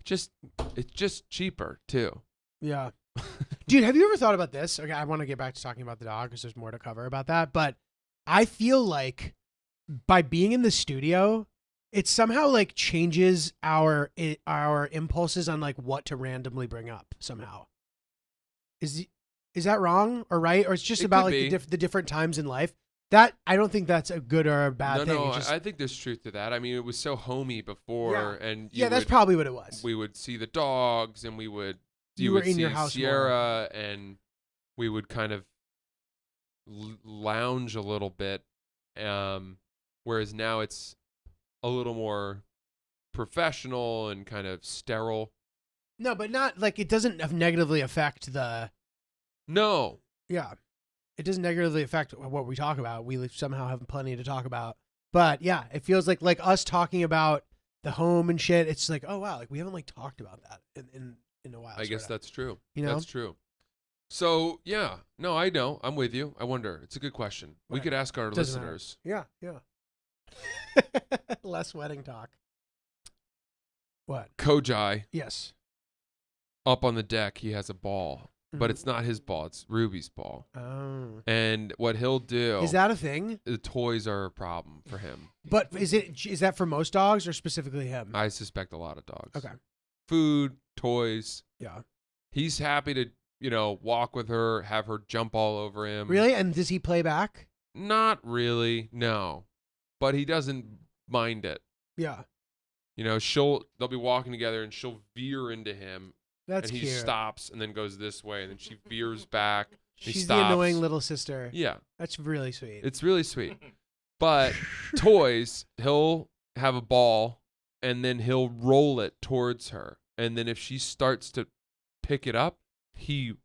It's just cheaper too. Yeah. Dude, have you ever thought about this? Okay, I want to get back to talking about the dog because there's more to cover about that. But I feel like by being in the studio, it somehow like changes our impulses on like what to randomly bring up somehow. Is that wrong or right? Or it's just about like the different times in life? That I don't think that's a good or a bad thing. No, I think there's truth to that. I mean, it was so homey before, and that's probably what it was. We would see the dogs, and you would in see your house Sierra, and we would kind of lounge a little bit. Whereas now it's a little more professional and kind of sterile. No, but not like it doesn't negatively affect the. No. Yeah. It doesn't negatively affect what we talk about. We somehow have plenty to talk about. But yeah, it feels like us talking about the home and shit. It's like, oh wow, like we haven't like talked about that in a while. I guess that's true. You know? That's true. So yeah, no, I know. I'm with you. I wonder. It's a good question. Right. We could ask our listeners. Yeah. Less wedding talk. What? Kojai. Yes. Up on the deck, he has a ball. But it's not his ball. It's Ruby's ball. Oh. And what he'll do... Is that a thing? The toys are a problem for him. But is that for most dogs or specifically him? I suspect a lot of dogs. Okay. Food, toys. Yeah. He's happy to, walk with her, have her jump all over him. Really? And does he play back? Not really, no. But he doesn't mind it. Yeah. They'll be walking together and she'll veer into him. That's and he cute. Stops and then goes this way, and then she veers back. She's the annoying little sister. Yeah. That's really sweet. It's really sweet. But toys, he'll have a ball, and then he'll roll it towards her. And then if she starts to pick it up, he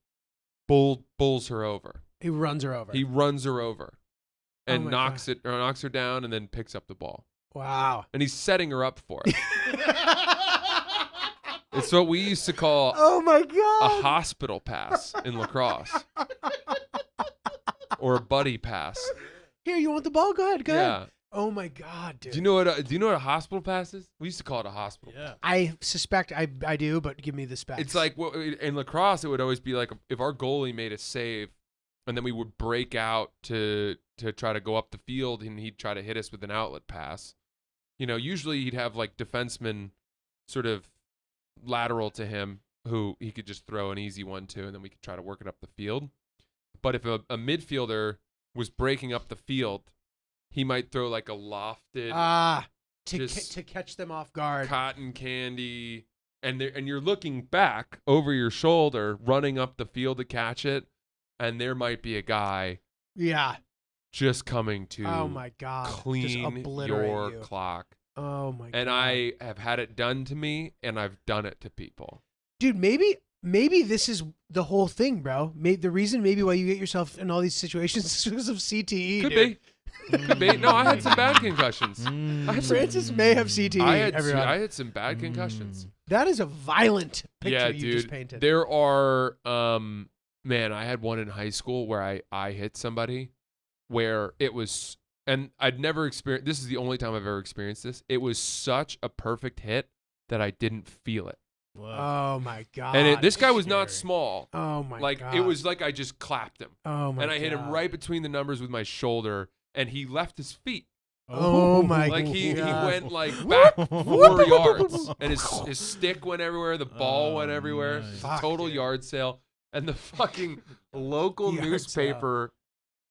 bulls her over. He runs her over. He runs her over and knocks God. her down and then picks up the ball. Wow. And he's setting her up for it. It's what we used to call a hospital pass in lacrosse. Or a buddy pass. Here, you want the ball? Go ahead. Yeah. Oh my God, dude. Do you know what a hospital pass is? We used to call it a hospital pass. I suspect I do, but give me the specs. It's like in lacrosse, it would always be like if our goalie made a save, and then we would break out to try to go up the field, and he'd try to hit us with an outlet pass. Usually he'd have like defensemen sort of lateral to him who he could just throw an easy one to, and then we could try to work it up the field. But if a midfielder was breaking up the field, he might throw like a lofted to catch them off guard, cotton candy, and you're looking back over your shoulder, running up the field to catch it, and there might be a guy, just coming to oh my God, clean your clock. Oh my God. And I have had it done to me, and I've done it to people. Dude, maybe this is the whole thing, bro. The reason why you get yourself in all these situations is because of CTE. Could be. Could be. No, I had some bad concussions. Francis may have CTE. I had some bad concussions. That is a violent picture you dude, just painted. There are Man, I had one in high school where I hit somebody where it was, and I'd never experienced, this is the only time I've ever experienced this. It was such a perfect hit that I didn't feel it. Whoa. Oh my God. And this guy was not small. Oh my God. It was like I just clapped him. Oh my God. And I hit him right between the numbers with my shoulder, and he left his feet. Oh my God. God. He went back 4 yards, and his stick went everywhere. The ball went everywhere. Nice. Fuck, Total dude. yard sale. And the fucking local Yard newspaper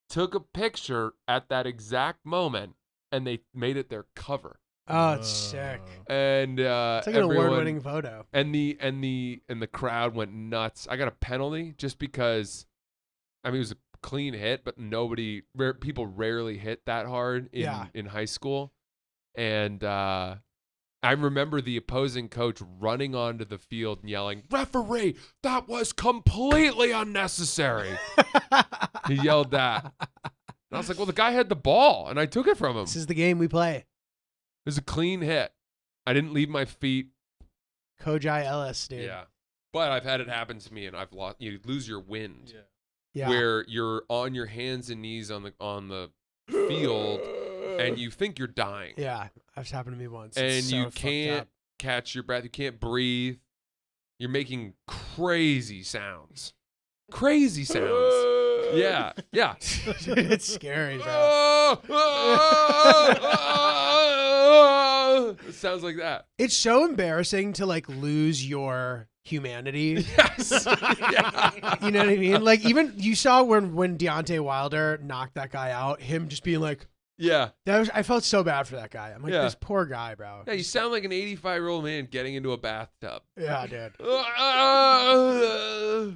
took a picture at that exact moment, and they made it their cover. Oh, it's sick. And It's like an award-winning photo. And the crowd went nuts. I got a penalty just because, I mean, it was a clean hit, but people rarely hit that hard in high school. And I remember the opposing coach running onto the field and yelling, "Referee, that was completely unnecessary." He yelled that. And I was like, well, the guy had the ball, and I took it from him. This is the game we play. It was a clean hit. I didn't leave my feet. Kojai Ellis, dude. Yeah. But I've had it happen to me, and I've lost. You lose your wind. Yeah. Where you're on your hands and knees on the field, and you think you're dying. Yeah. That's happened to me once. And It's so you fucked can't up. catch your breath. You can't breathe. You're making crazy sounds. Crazy sounds. Yeah. Yeah. It's scary, bro. It sounds like that. It's so embarrassing to lose your humanity. Yes. Yeah. You know what I mean? Like, even you saw when Deontay Wilder knocked that guy out, him just being like, Yeah. I felt so bad for that guy. I'm like, Yeah. this poor guy, bro. Yeah, you sound like an 85-year-old man getting into a bathtub. Yeah, dude.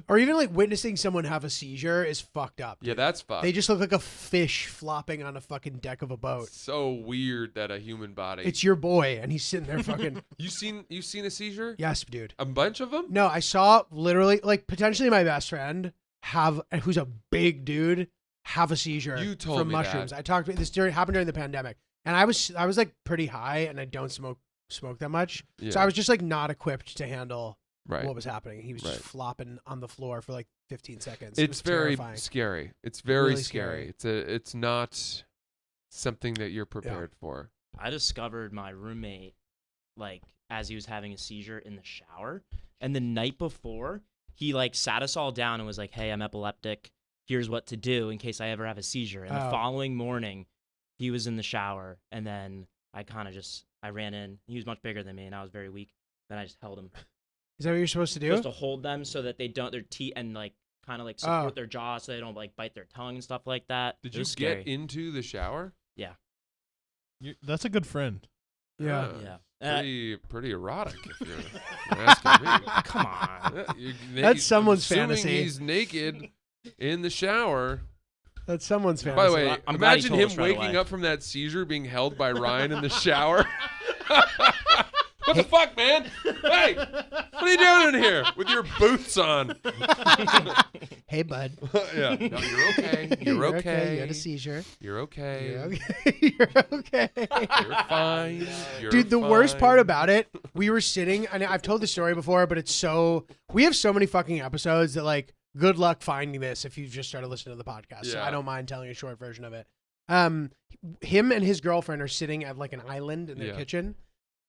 Or even witnessing someone have a seizure is fucked up. Yeah, that's fucked. They just look like a fish flopping on a fucking deck of a boat. So weird that a human body. It's your boy, and he's sitting there fucking. You seen a seizure? Yes, dude. A bunch of them? No, I saw literally potentially my best friend who's a big dude have a seizure You told from me mushrooms. that. I talked this happened during the pandemic, and I was pretty high, and I don't smoke that much, Yeah. so I was just not equipped to handle Right. what was happening. He was just Right. flopping on the floor for 15 seconds. It It's was very terrifying. scary. It's very Really scary. scary. It's not something that you're prepared for. I discovered my roommate as he was having a seizure in the shower, and the night before he sat us all down and was like, "Hey, I'm epileptic. Here's what to do in case I ever have a seizure." And the following morning, he was in the shower, and then I ran in. He was much bigger than me, and I was very weak. Then I just held him. Is that what you're supposed to do? Supposed to hold them so that they don't their teeth and support their jaw so they don't bite their tongue and stuff like that. Did It you was get scary. into the shower? That's a good friend. Yeah. Yeah. Pretty erotic if you're asking me. Come on. Yeah, That's someone's assuming fantasy. He's naked in the shower. That's someone's fantasy. By the way, I'm glad he imagine told him us right waking away. up from that seizure being held by Ryan in the shower. What the fuck, man? Hey, what are you doing in here with your boots on? Hey, bud. Yeah. No, you're okay. You're okay. You had a seizure. You're okay. You're okay. You're okay. You're fine. You're Dude, the worst fine. part about it, we were sitting, and I've told the story before, but we have so many fucking episodes that good luck finding this if you've just started listening to the podcast. So Yeah. I don't mind telling a short version of it. Him and his girlfriend are sitting at an island in their kitchen,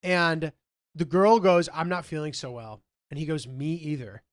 and the girl goes, "I'm not feeling so well." And he goes, "Me either."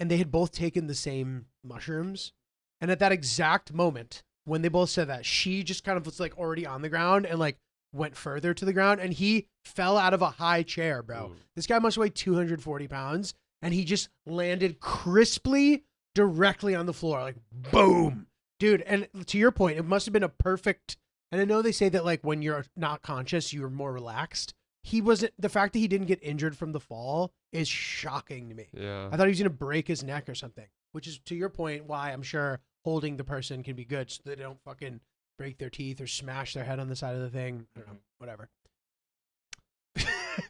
And they had both taken the same mushrooms. And at that exact moment, when they both said that, she just kind of was already on the ground and went further to the ground. And he fell out of a high chair, bro. Ooh. This guy must weigh 240 pounds. And he just landed crisply directly on the floor. Boom. Dude, and to your point, it must have been a perfect. And I know they say that when you're not conscious, you're more relaxed. He wasn't. The fact that he didn't get injured from the fall is shocking to me. Yeah. I thought he was going to break his neck or something, which is, to your point, why I'm sure holding the person can be good so they don't fucking break their teeth or smash their head on the side of the thing. I don't know, whatever.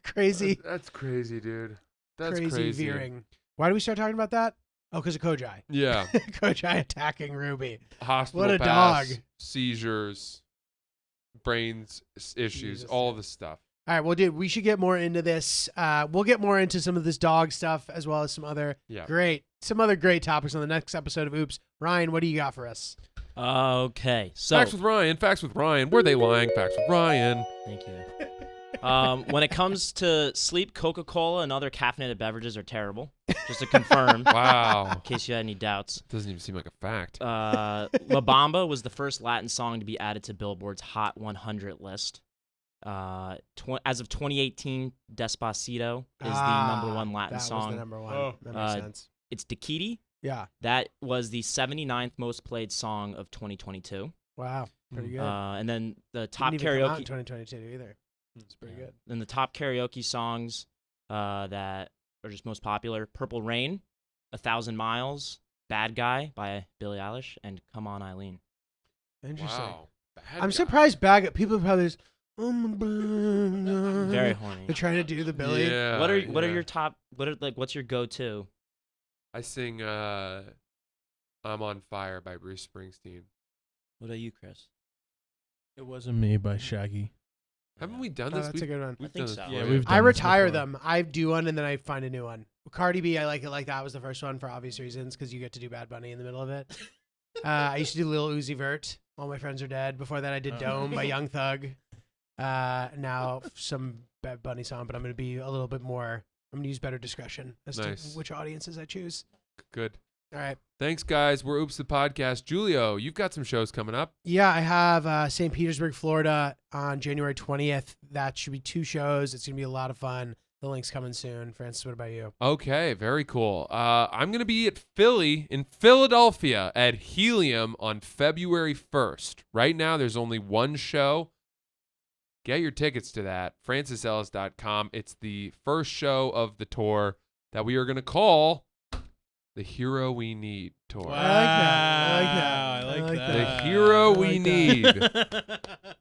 Crazy. That's crazy, dude. That's crazy veering. Why do we start talking about that? Oh, because of Kojai. Yeah. Kojai attacking Ruby. Hospital What a pass, dog. seizures, brains issues, Jesus, all dude. the stuff. All right, well, dude, we should get more into this. We'll get more into some of this dog stuff as well as some other great topics on the next episode of Oops. Ryan, what do you got for us? Okay, so Facts with Ryan. Were they lying? Facts with Ryan. Thank you. When it comes to sleep, Coca-Cola and other caffeinated beverages are terrible. Just to confirm. Wow. In case you had any doubts. Doesn't even seem like a fact. La Bamba was the first Latin song to be added to Billboard's Hot 100 list. As of 2018, Despacito is the number one Latin song. Was the number one. That makes sense. It's Dakiti. Yeah. That was the 79th most played song of 2022. Wow. Pretty good. And then the top Didn't even come out karaoke. in 2022 either. It's pretty good. Then the top karaoke songs that are just most popular: Purple Rain, 1,000 Miles, Bad Guy by Billie Eilish, and Come On Eileen. Interesting. Wow. I'm surprised people are probably just, Very horny. They're trying to do the Billy. Yeah, What are your top? What's your go-to? I sing I'm on Fire by Bruce Springsteen. What about you, Chris? It Wasn't Me by Shaggy. Haven't we done Oh, this? that's a good one. We've I think done so. this Yeah, before, we've I done this retire before. them. I do one and then I find a new one. Cardi B, I like it like that was the first one for obvious reasons because you get to do Bad Bunny in the middle of it. I used to do Lil Uzi Vert. All my friends are dead. Before that, I did Dome by Young Thug. Now some Bad Bunny song, but I'm going to be a little bit more. I'm going to use better discretion as to which audiences I choose. Good. All right. Thanks, guys. We're Oops the Podcast. Julio, you've got some shows coming up. Yeah, I have St. Petersburg, Florida on January 20th. That should be 2 shows. It's going to be a lot of fun. The link's coming soon. Francis, what about you? Okay, very cool. I'm going to be at in Philadelphia at Helium on February 1st. Right now, there's only one show. Get your tickets to that, francisellis.com. It's the first show of the tour that we are going to call the Hero We Need tour. I like that. I like that. The hero we need.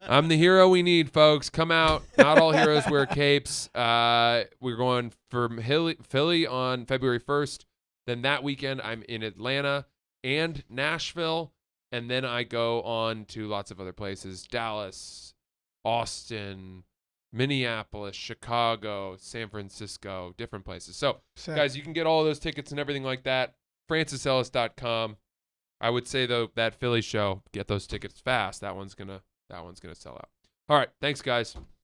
I'm the hero we need, folks. Come out. Not all heroes wear capes. We're going from Philly on February 1st. Then that weekend, I'm in Atlanta and Nashville. And then I go on to lots of other places. Dallas, Austin, Minneapolis, Chicago, San Francisco, different places. So, guys, you can get all of those tickets and everything like that. francisellis.com. I would say though that Philly show, get those tickets fast. That one's gonna sell out. All right, thanks guys.